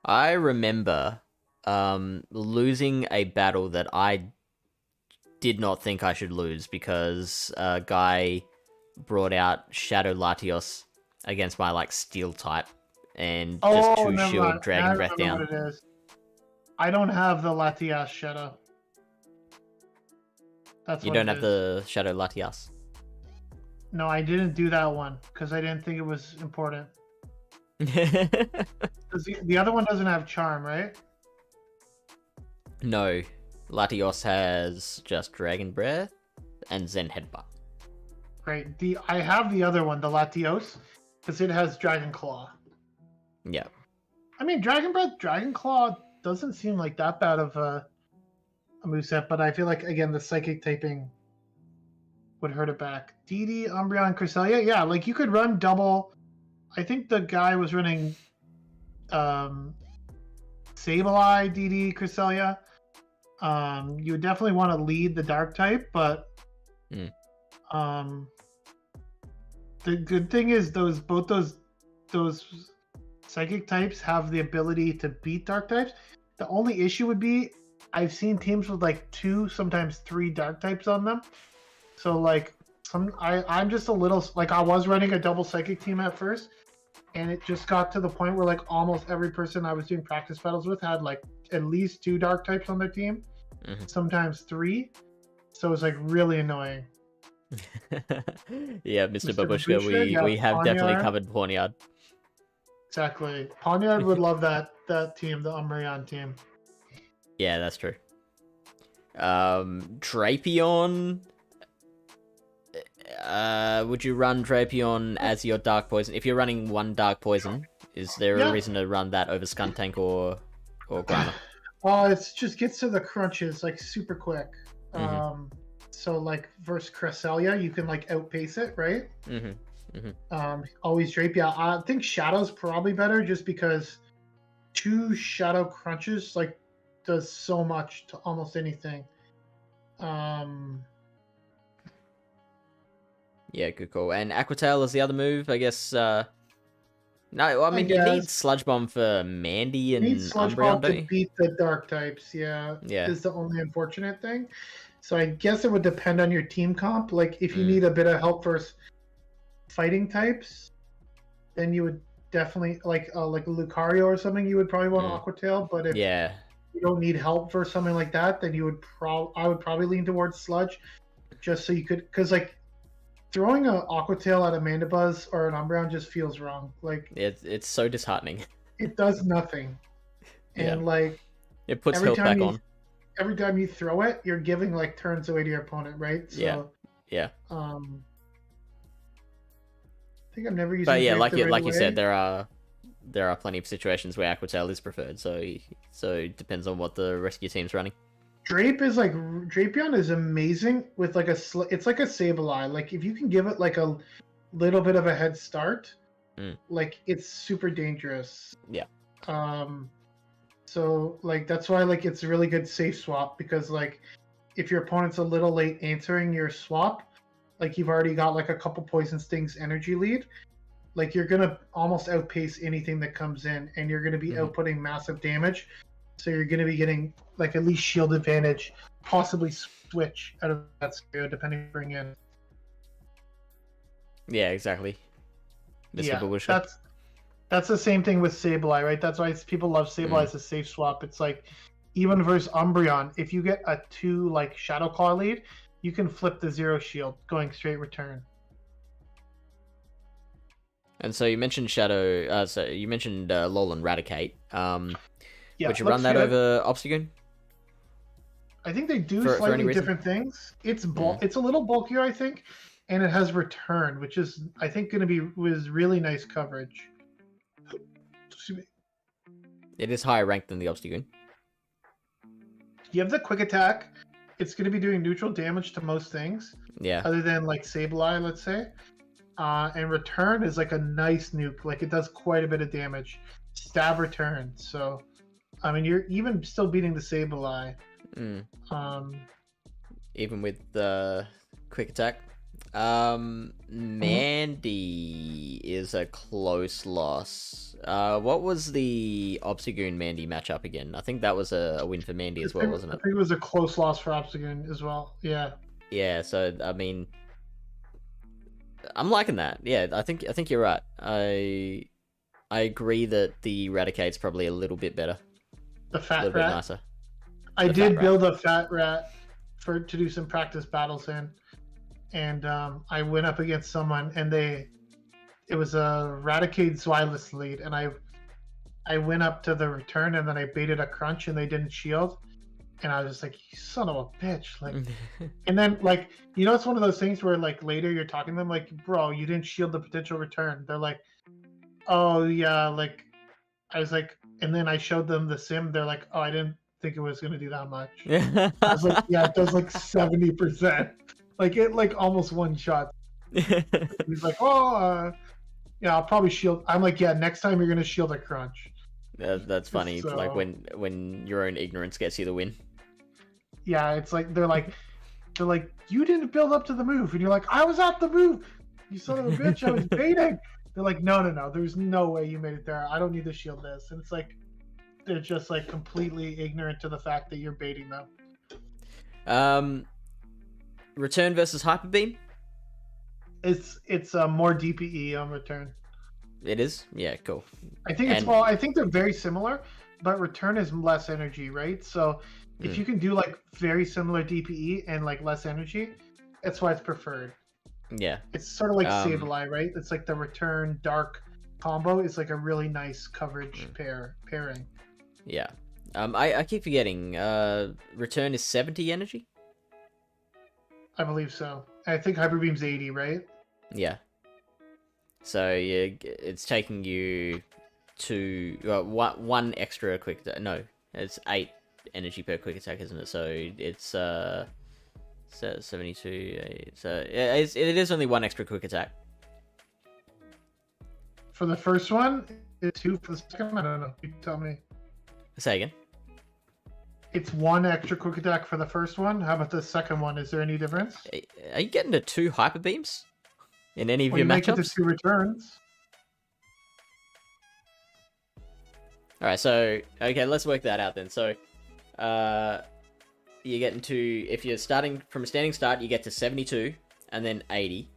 I remember losing a battle that I did not think I should lose because a guy brought out Shadow Latios against my like Steel type and just two-shield Dragon Breath down. What it is. I don't have the Latias Shadow. You don't have the Shadow Latias? No, I didn't do that one because I didn't think it was important. The other one doesn't have charm, right? No. Latios has just Dragon Breath and Zen Headbutt. Right. I have the other one, the Latios, because it has Dragon Claw. Yeah. I mean, Dragon Breath, Dragon Claw doesn't seem like that bad of a moveset, but I feel like, again, the Psychic typing would hurt it back. DD, Umbreon, Cresselia, yeah, like you could run double. I think the guy was running Sableye, DD, Cresselia. You would definitely want to lead the Dark type, but the good thing is both those Psychic types have the ability to beat Dark types. The only issue would be I've seen teams with like 2, sometimes 3 Dark types on them. So like I'm just a little like I was running a double Psychic team at first, and it just got to the point where like almost every person I was doing practice battles with had like at least 2 Dark types on their team, sometimes 3. So it was like really annoying. Yeah, Mr. Babushka, we have definitely covered Pawniard. Exactly. Pawniard would love that team, the Umbreon team. Yeah, that's true. Drapion. Would you run Drapion as your Dark Poison? If you're running one Dark Poison, is there a reason to run that over Skuntank or Grimer? Well, it just gets to the crunches like super quick. So like versus Cresselia, you can like outpace it, right? Always Drapion. I think Shadow's probably better just because 2 Shadow crunches like does so much to almost anything. Yeah, good call. And Aquatail is the other move, I guess. No, I mean you need Sludge Bomb for Mandy and Umbreon, don't you? To beat the Dark types, yeah. Is the only unfortunate thing. So I guess it would depend on your team comp. Like if you need a bit of help versus fighting types, then you would definitely like Lucario or something. You would probably want Aquatail, but if you don't need help for something like that, then you would I would probably lean towards Sludge, just so you could, because like throwing an Aquatail at a Mandibuzz or an Umbreon just feels wrong. Like it's so disheartening. It does nothing, and like it puts health back on. Every time you throw it, you're giving like turns away to your opponent, right? So, yeah. I think I've never used. But yeah, like you said, there are plenty of situations where Aquatail is preferred. So it depends on what the rest of your team's running. Drapion is amazing with like it's like a Sableye. Like if you can give it like a little bit of a head start, like it's super dangerous. Yeah. So like that's why like it's a really good safe swap, because like if your opponent's a little late answering your swap, like you've already got like a couple Poison Stings energy lead, like you're gonna almost outpace anything that comes in, and you're gonna be outputting massive damage. So you're gonna be getting like at least shield advantage, possibly switch out of that scenario depending on what you bring in. Yeah, exactly. That's the same thing with Sableye, right? That's why people love Sableye as a safe swap. It's like even versus Umbreon, if you get a 2 like Shadow Claw lead, you can flip the zero shield going straight return. And so you mentioned Shadow. So you mentioned Lol and Radicate. Yeah, would you run that over Obstagoon? I think they do slightly different things. It's a little bulkier, I think, and it has return, which is I think going to be really nice coverage. Excuse me. It is higher ranked than the Obstagoon. You have the quick attack. It's going to be doing neutral damage to most things. Yeah. Other than like Sableye, let's say. And return is like a nice nuke. Like it does quite a bit of damage. Stab return. So, I mean, you're even still beating the Sableye. Even with the quick attack. Mandy is a close loss. What was the Obstagoon Mandy matchup again? I think that was a win for Mandy as well, wasn't it? I think it was a close loss for Obstagoon as well. Yeah. Yeah. So I mean, I'm liking that. Yeah, I think you're right. I agree that the Raticate's probably a little bit better. The fat rat. A little bit nicer. I did build a fat rat to do some practice battles in, and I went up against someone, and it was a Raticate Zweilous lead, and I went up to the return, and then I baited a crunch, and they didn't shield, and I was just like, you son of a bitch, like, and then like, you know, it's one of those things where like later you're talking to them like, bro, you didn't shield the potential return. They're like, oh yeah, like, I was like, and then I showed them the sim. They're like, oh, I didn't think it was gonna do that much. I was like, yeah, it does like 70%. Like it like almost one shot. He's like, oh, yeah, I'll probably shield. I'm like, yeah, next time you're gonna shield a crunch. That's funny. So, like when your own ignorance gets you the win. Yeah, it's like they're like, you didn't build up to the move, and you're like, I was at the move, you son of a bitch, I was baiting. They're like, no, there's no way you made it there. I don't need to shield this, and it's like, they're just like completely ignorant to the fact that you're baiting them. Return versus Hyper Beam. It's more DPE on return. It is? Yeah, cool. I think I think they're very similar, but return is less energy, right? So if you can do like very similar DPE and like less energy, that's why it's preferred. Yeah. It's sort of like Sableye, right? It's like the return dark combo is like a really nice coverage pairing. Yeah. I keep forgetting. Return is 70 energy? I believe so. I think Hyper Beam's 80, right? Yeah. So yeah, it's taking you to one extra quick. No, it's 8 energy per quick attack, isn't it? So it's 72. So yeah, it is only 1 extra quick attack. For the first one, it's 2 for the second. I don't know. You tell me. Say again. It's 1 extra quick attack for the first one. How about the second one? Is there any difference? Are you getting to 2 hyper beams in any of your matchups? Make it to 2 returns. All right, so okay, let's work that out then. So, you get into, if you're starting from a standing start, you get to 72 and then 80.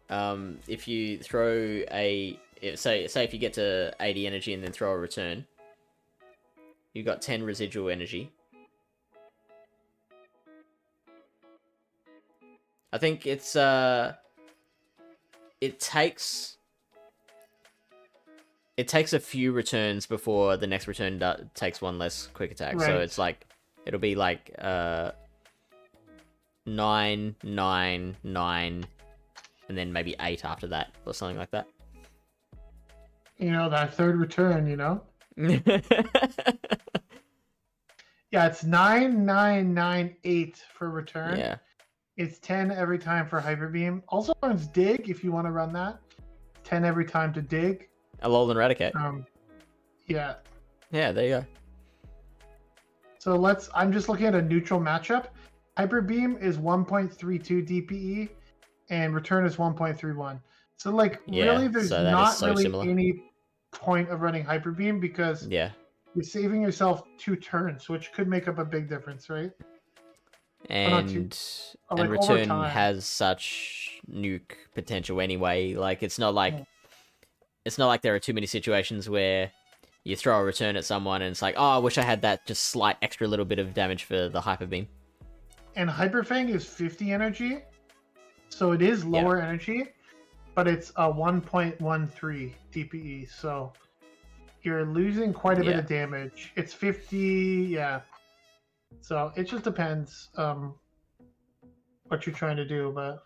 If you throw say if you get to 80 energy and then throw a return, you got 10 residual energy. I think it's it takes a few returns before the next return takes 1 less quick attack. Right. So it's like, it'll be like 9, 9, 9, and then maybe 8 after that, or something like that. You know, that third return, you know? Yeah, it's 9, 9, 9, 8 for return. Yeah. It's 10 every time for Hyper Beam. Also runs dig if you want to run that. 10 every time to dig. Alolan Raticate. Yeah. Yeah, there you go. So I'm just looking at a neutral matchup. Hyper Beam is 1.32 DPE and return is 1.31. So really there's not really similar. Any point of running Hyper Beam because you're saving yourself 2 turns, which could make up a big difference, right? And return has such nuke potential anyway. Like it's not like there are too many situations where you throw a return at someone and it's like, oh, I wish I had that just slight extra little bit of damage for the Hyper Beam. and Hyperfang is 50 energy, so it is lower energy, but it's a 1.13 DPE, so you're losing quite a bit of damage. It's 50, yeah. So it just depends what you're trying to do, but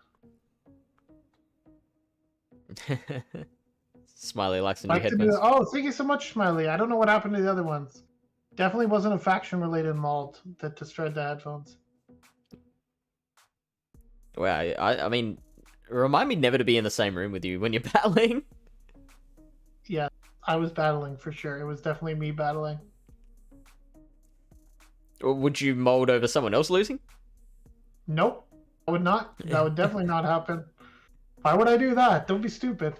Smiley likes the new headphones. Oh, thank you so much, Smiley. I don't know what happened to the other ones. Definitely wasn't a faction-related mold that destroyed the headphones. Wow, I mean, remind me never to be in the same room with you when you're battling. Yeah, I was battling for sure. It was definitely me battling. Or would you mold over someone else losing? Nope, I would not. That would definitely not happen. Why would I do that? Don't be stupid.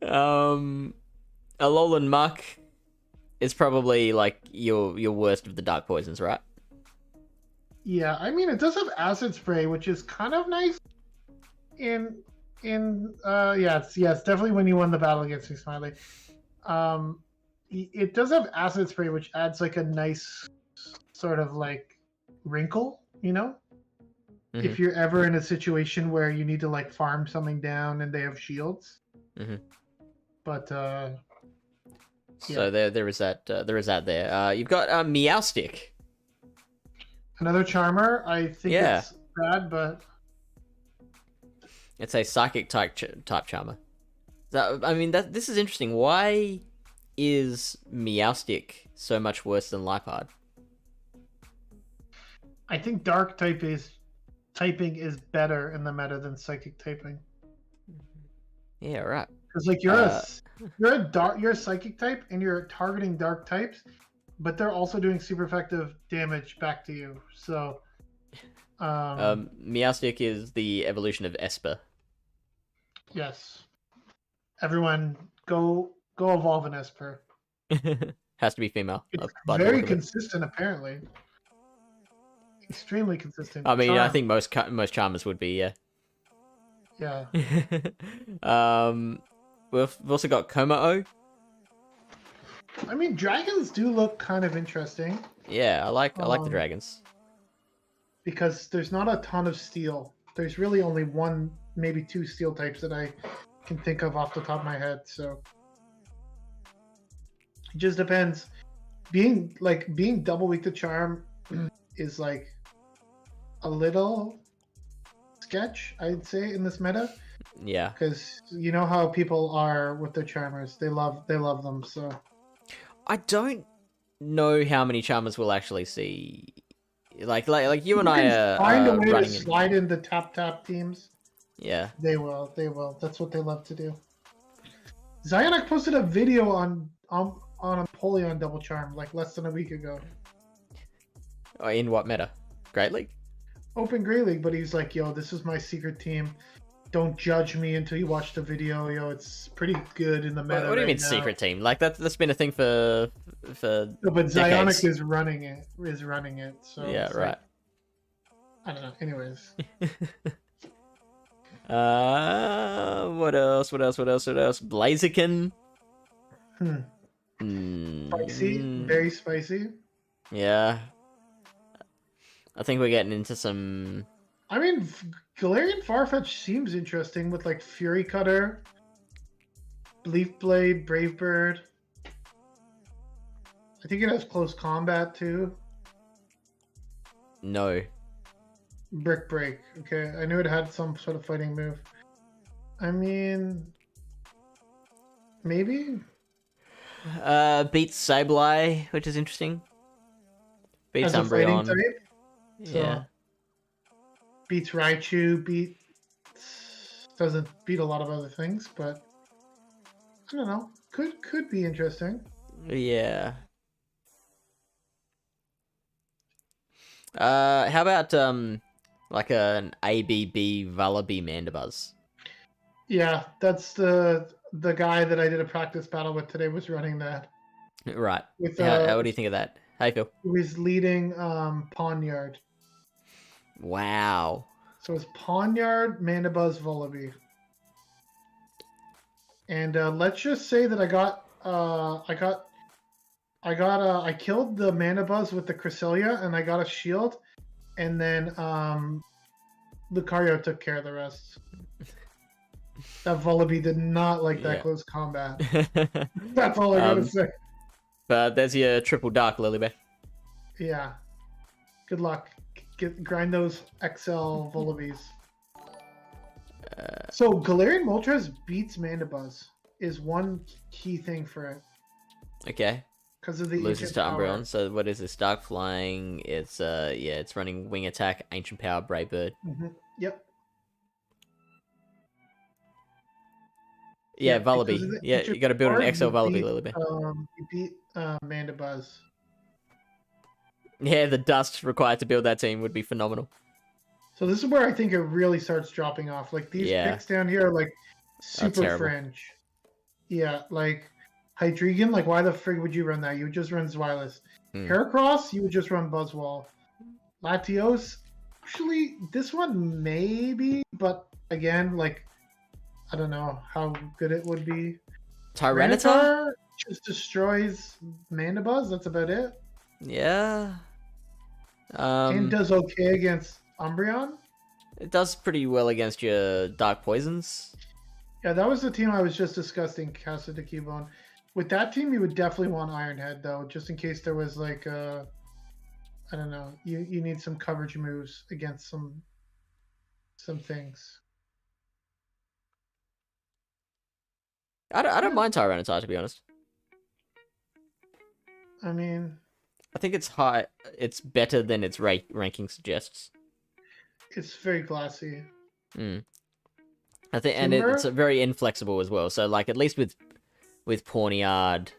Alolan Muck is probably like your worst of the dark poisons, right? Yeah, I mean it does have acid spray, which is kind of nice. It's definitely when you won the battle against me, Smiley. It does have acid spray, which adds like a nice sort of like wrinkle, you know? Mm-hmm. If you're ever in a situation where you need to like farm something down and they have shields. Mm-hmm. But so there is that there. You've got Meowstic. Another charmer. I think it's bad, but it's a psychic type charmer. This is interesting. Why is Meowstic so much worse than Liepard? I think dark typing is better in the meta than psychic typing. Yeah, right. Because like you're a psychic type and you're targeting dark types, but they're also doing super effective damage back to you. So Meowstic is the evolution of Esper. Yes. Everyone go evolve an Esper. Has to be female. It's very consistent apparently. Extremely consistent. I mean, I think most charmers would be, yeah. Yeah. We've also got Komao. I mean, dragons do look kind of interesting. Yeah, I like the dragons. Because there's not a ton of steel. There's really only one, maybe two steel types that I can think of off the top of my head. So it just depends. Being double weak to charm is like a little sketch, I'd say, in this meta. Yeah. Because you know how people are with their charmers. They love them, so I don't know how many charmers we'll actually see. Like you and I are find a way to slide into tap teams. Yeah. They will. That's what they love to do. Zionik posted a video on Empoleon double charm like less than a week ago. Oh, in what meta? Great League? Open Great League, but he's like, yo, this is my secret team. Don't judge me until you watch the video. Yo, it's pretty good in the meta. What do you mean secret team? Like that's been a thing for no, but decades. Zionik is running it. So yeah, right. Like, I don't know. Anyways. What else? Blaziken. Spicy, very spicy. Yeah. I think we're getting into some. I mean, Galarian Farfetch seems interesting with like Fury Cutter, Leaf Blade, Brave Bird. I think it has close combat too. No. Brick Break. Okay, I knew it had some sort of fighting move. I mean, maybe. Beats Sableye, which is interesting. Beats Umbreon. Yeah. So, beats Raichu. Doesn't beat a lot of other things, but I don't know. Could be interesting. Yeah. How about like an ABB Vullaby Mandibuzz? Yeah, that's the guy that I did a practice battle with today was running that. Right. How do you think of that? How you feel? He was leading Pawniard. Wow. So it's Pawniard, Mandibuzz, Vullaby. And let's just say that I killed the Mandibuzz with the Cresselia and I got a shield and then Lucario took care of the rest. That Vullaby did not like that close combat. That's all I gotta say. But there's your triple dark, Lilybell. Yeah. Good luck. Grind those XL Vullabies. So Galarian Moltres beats Mandibuzz is one key thing for it. Okay. Because of the loses to Umbreon. So what is this? Dark Flying. It's it's running Wing Attack, Ancient Power, Brave Bird. Yep. Yeah, Vullaby. Yeah, you got to build an XL Vullaby, Lilybell. You beat Mandibuzz. Yeah, the dust required to build that team would be phenomenal. So this is where I think it really starts dropping off. Like these picks down here are like super fringe. Yeah, like Hydreigon, like why the frig would you run that? You would just run Zweilous. Heracross, you would just run Buzzwole. Latios, actually, this one maybe, but again, like I don't know how good it would be. Tyranitar just destroys Mandibuzz. That's about it. Yeah. And does okay against Umbreon. It does pretty well against your Dark Poisons. Yeah, that was the team I was just discussing, Casa de Keybone. With that team, you would definitely want Iron Head, though, just in case there was like I don't know, you need some coverage moves against some things. I don't mind Tyranitar, to be honest. I mean, I think it's high. It's better than its ranking suggests. It's very glassy. I think, and it's very inflexible as well. So, like, at least with Pawniard,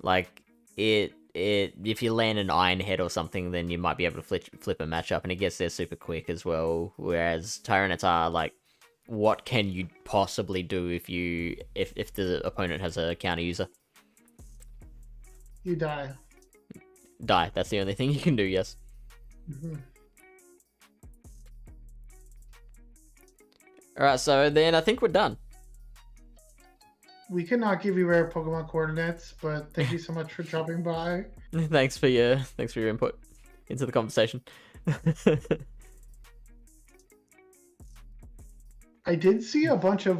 like if you land an Iron Head or something, then you might be able to flip a matchup, and it gets there super quick as well. Whereas Tyranitar, like, what can you possibly do if the opponent has a counter user? You die. Die. That's the only thing you can do. Yes. All right. So then I think we're done. We cannot give you rare Pokemon coordinates, but thank you so much for dropping by. Thanks for your input into the conversation. I did see a bunch of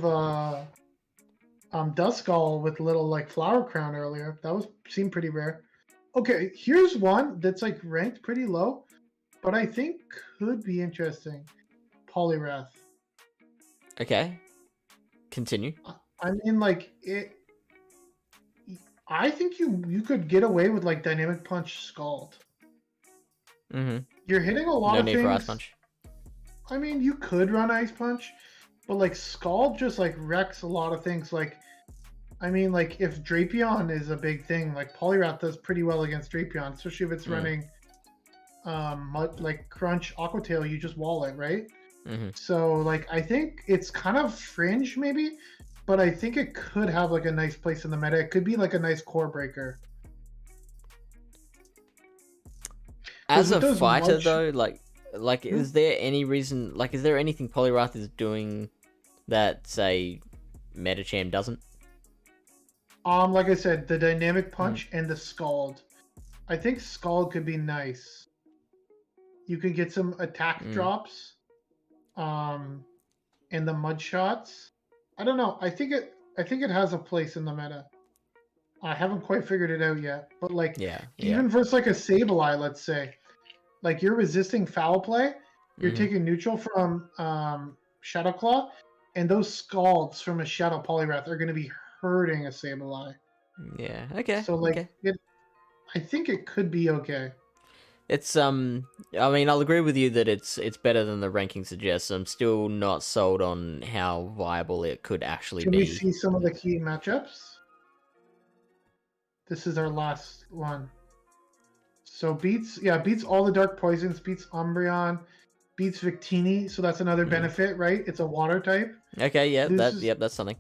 Duskull with little like flower crown earlier. That seemed pretty rare. Okay, here's one that's like ranked pretty low, but I think could be interesting. Poliwrath. Okay. Continue. I mean, like it. I think you could get away with like Dynamic Punch Scald. You're hitting a lot of things. No need for Ice Punch. I mean, you could run Ice Punch, but like Scald just like wrecks a lot of things. Like, I mean, like if Drapion is a big thing, like Poliwrath does pretty well against Drapion, especially if it's running, like Crunch, Aqua Tail, you just wall it, right? So like I think it's kind of fringe maybe, but I think it could have like a nice place in the meta. It could be like a nice core breaker. As a fighter though, like is there any reason, like is there anything Poliwrath is doing that say Metacham doesn't? Like I said, the Dynamic Punch and the Scald. I think Scald could be nice. You could get some attack drops. And the Mud Shots. I don't know. I think it has a place in the meta. I haven't quite figured it out yet. But like even versus like a Sableye, let's say. Like you're resisting foul play, you're taking neutral from Shadow Claw, and those Scalds from a Shadow Poliwrath are gonna be hurting a Sableye. Yeah, okay. So like I think it could be okay. It's I mean, I'll agree with you that it's better than the ranking suggests. I'm still not sold on how viable it could actually be. Can we see some of the key matchups? This is our last one. So beats all the Dark Poisons, beats Umbreon, beats Victini, so that's another benefit, right? It's a water type. Okay, yeah, that's something.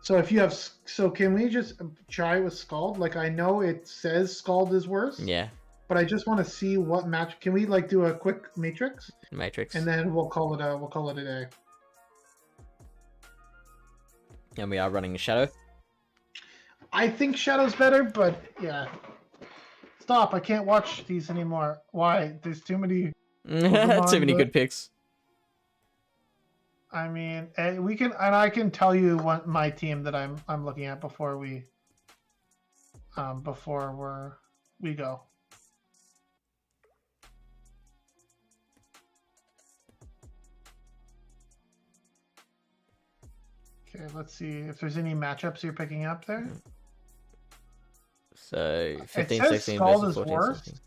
So if you have, can we just try with Scald? Like I know it says Scald is worse. Yeah. But I just want to see what match. Can we like do a quick matrix? And then we'll call it a day. And we are running a Shadow. I think Shadow's better, but yeah. Stop! I can't watch these anymore. Why? There's too many Too many good picks. I mean, I can tell you what my team that I'm looking at before we go. Okay, let's see if there's any matchups you're picking up there. So 15, it says 16 Scald versus is 14, worse. 16.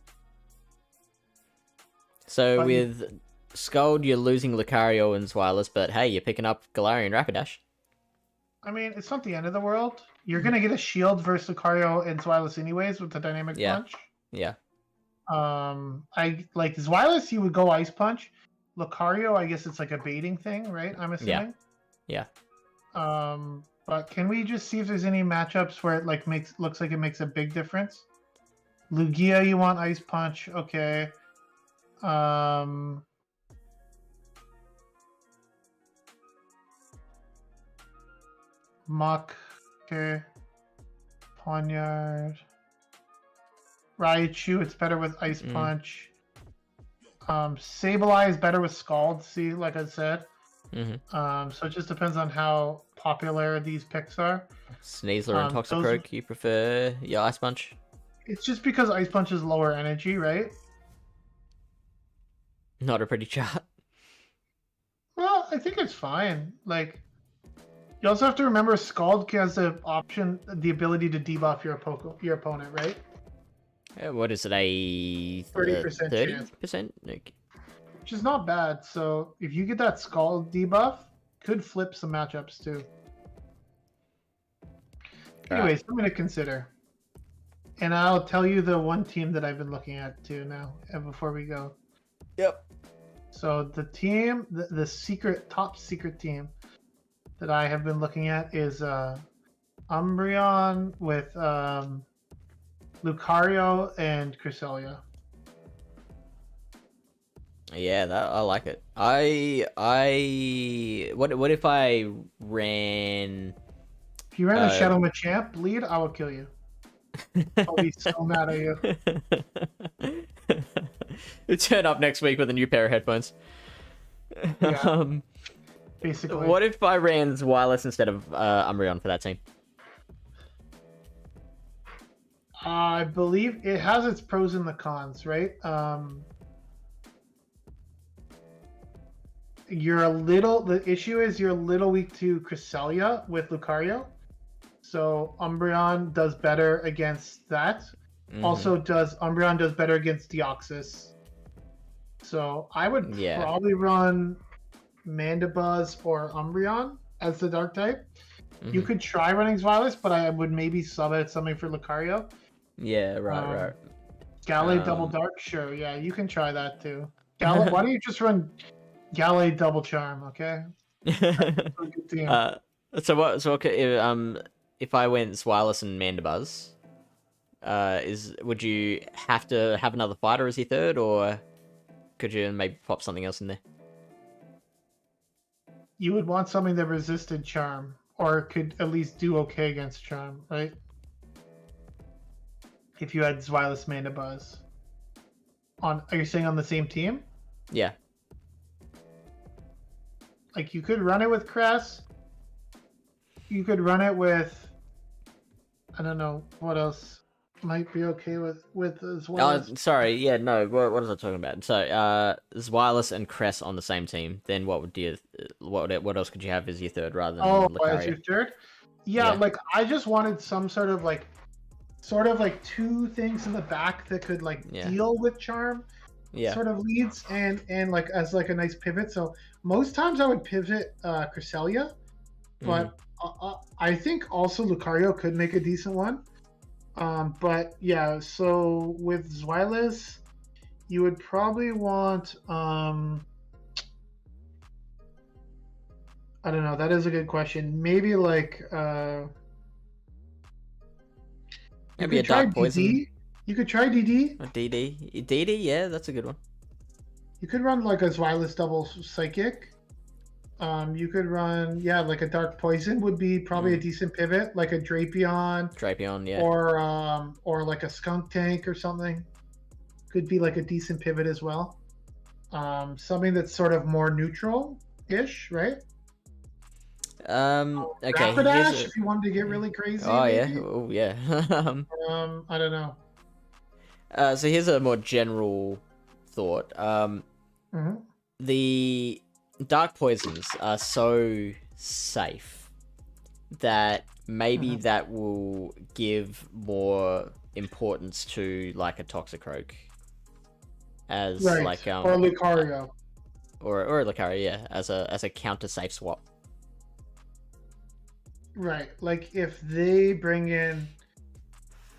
So with Scald, you're losing Lucario and Zweilous, but hey, you're picking up Galarian Rapidash. I mean, it's not the end of the world. You're gonna get a shield versus Lucario and Zweilous anyways with the dynamic punch. Yeah. I like Zweilous. You would go Ice Punch. Lucario, I guess it's like a baiting thing, right? I'm assuming. Yeah. But can we just see if there's any matchups where it like looks like it makes a big difference? Lugia, you want Ice Punch? Okay. Muck. Okay. Ponyard. Raichu, it's better with Ice Punch. Sableye is better with Scald, see, like I said. So it just depends on how popular these picks are. Sneasler and Toxicroak, you prefer your Ice Punch? It's just because Ice Punch is lower energy, right? Not a pretty chart. Well, I think it's fine. Like, you also have to remember Scald has the ability to debuff your opponent, right? What is it, a 30% 30%? Okay. Which is not bad. So if you get that Scald debuff, could flip some matchups too. Anyways, something to consider. And I'll tell you the one team that I've been looking at too now, before we go. Yep. So the team, the top secret team that I have been looking at is Umbreon with Lucario and Cresselia. Yeah, I like it. What if I ran? If you ran a Shadow Machamp lead, I would kill you. I'll be so mad at you. Turn up next week with a new pair of headphones. Yeah, basically. What if I ran Zweilous instead of Umbreon for that team? I believe it has its pros and the cons, right? The issue is you're a little weak to Cresselia with Lucario. So Umbreon does better against that. Also, Umbreon does better against Deoxys. So I would probably run Mandibuzz or Umbreon as the Dark type. You could try running Zweilous, but I would maybe sub it something for Lucario. Yeah, right. Gallade Double Dark, sure. Yeah, you can try that too. Why don't you just run Gallade Double Charm, okay? If I went Zweilous and Mandibuzz, would you have to have another fighter as your third, or could you maybe pop something else in there? You would want something that resisted Charm, or could at least do okay against Charm, right? If you had Zweilous Mandibuzz. Are you saying on the same team? Yeah. Like, you could run it with Cress. You could run it with... I don't know what else might be okay with Zweilous. Sorry, yeah, no, what was I talking about? So, Zweilous and Cress on the same team. Then what else could you have as your third rather than Lucario? As your third? Yeah, like I just wanted some sort of two things in the back that could deal with Charm. Sort of leads and like as like a nice pivot. So most times I would pivot Cresselia, but I think also Lucario could make a decent one. But yeah, so with Zweilous, you would probably want I don't know, that is a good question. Maybe like maybe a Dark Poison. You could try DD. DD, yeah, that's a good one. You could run like a Zweilous double Psychic. You could run, like a Dark Poison would be probably a decent pivot, like a Drapion. Yeah. Or like a Skunk Tank or something. Could be like a decent pivot as well. something that's sort of more neutral-ish, right? Okay. Rapidash, if you wanted to get really crazy. Oh maybe? yeah. Oh yeah. I don't know. So here's a more general thought. The dark poisons are so safe that maybe that will give more importance to like a Toxicroak as like or Lucario. Or a Lucario, yeah, as a counter safe swap. Right. Like if they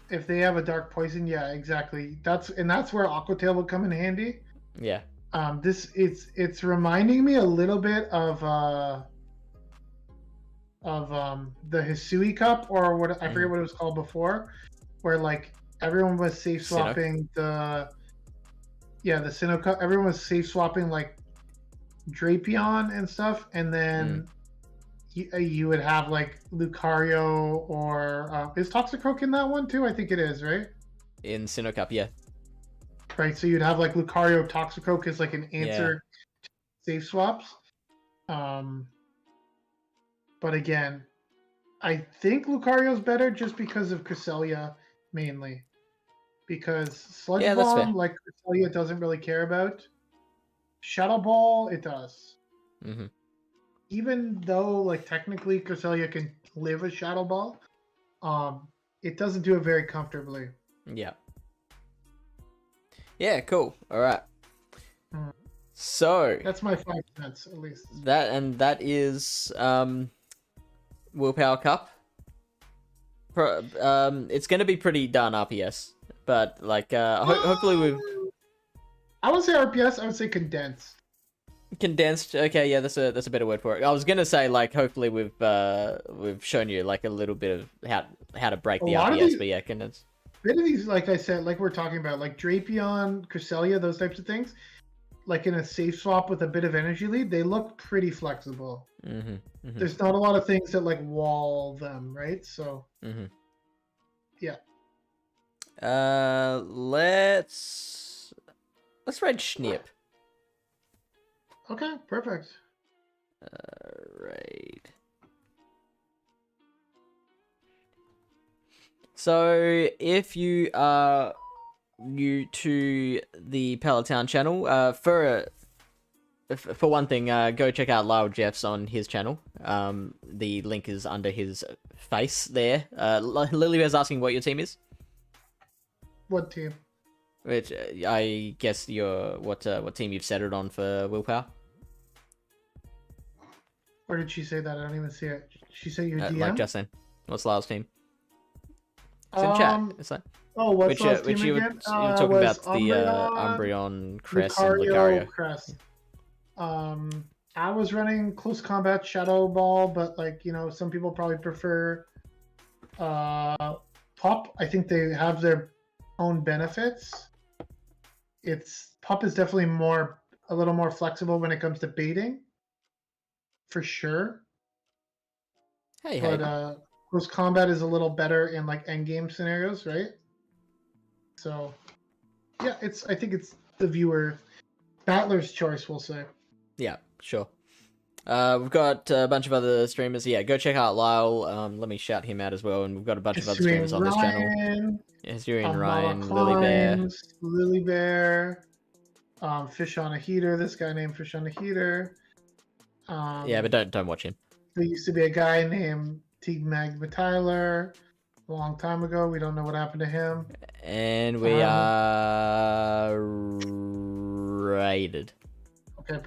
have a dark poison, yeah, exactly. That's where Aquatail would come in handy. Yeah. It's reminding me a little bit of the Hisui Cup, or what I forget what it was called before, where like everyone was safe swapping the Sinnoh Cup. Everyone was safe swapping like Drapion and stuff, and then you would have like Lucario or is Toxicroak in that one too? I think it is, right? In Sinnoh Cup, yeah. Right, so you'd have like Lucario, Toxicroak as like an answer to safe swaps. But again, I think Lucario's better just because of Cresselia mainly. Because Sludge Bomb, like Cresselia doesn't really care about. Shadow Ball, it does. Mm-hmm. Even though like technically Cresselia can live a Shadow Ball, it doesn't do it very comfortably. Yeah. Yeah, cool. All right. So that's my 5 cents at least. That is Willpower Cup. It's gonna be pretty darn RPS, but like hopefully we've. I would say RPS. I would say condensed. Condensed. Okay, yeah, that's a better word for it. I was gonna say like hopefully we've shown you like a little bit of how to break the RPS, but yeah, condensed. Bit of these, like I said, like we're talking about, like Drapion, Cresselia, those types of things, like in a safe swap with a bit of energy lead, they look pretty flexible. There's not a lot of things that like wall them, right? So, yeah. Let's ride Schnipp. Okay, perfect. Right. So, if you are new to the Pallet channel, for one thing, go check out Lyle Jeffs on his channel. The link is under his face there. Lilybear's asking what your team is. What team? Which I guess what team you've set it on for Willpower. Where did she say that? I don't even see it. She said your DM? Like just then. What's Lyle's team? It's in chat. It's like, what's Lyle's team again? You were talking about the Umbreon, Crest, and Lucario. Crest. I was running Close Combat Shadow Ball, but like, you know, some people probably prefer Pop. I think they have their own benefits. Pop is definitely a little more flexible when it comes to baiting. For sure. But Close Combat is a little better in like endgame scenarios, right? So yeah, I think it's the battler's choice, we'll say. Yeah, sure. We've got a bunch of other streamers. Yeah, go check out Lyle. Let me shout him out as well. And we've got a bunch of other streamers on this channel. HisuianRyan, Lilybear, Fish on a Heater. This guy named Fish on a Heater. Yeah, but don't watch him. There used to be a guy named Teague Magma Tyler a long time ago. We don't know what happened to him. And we are raided.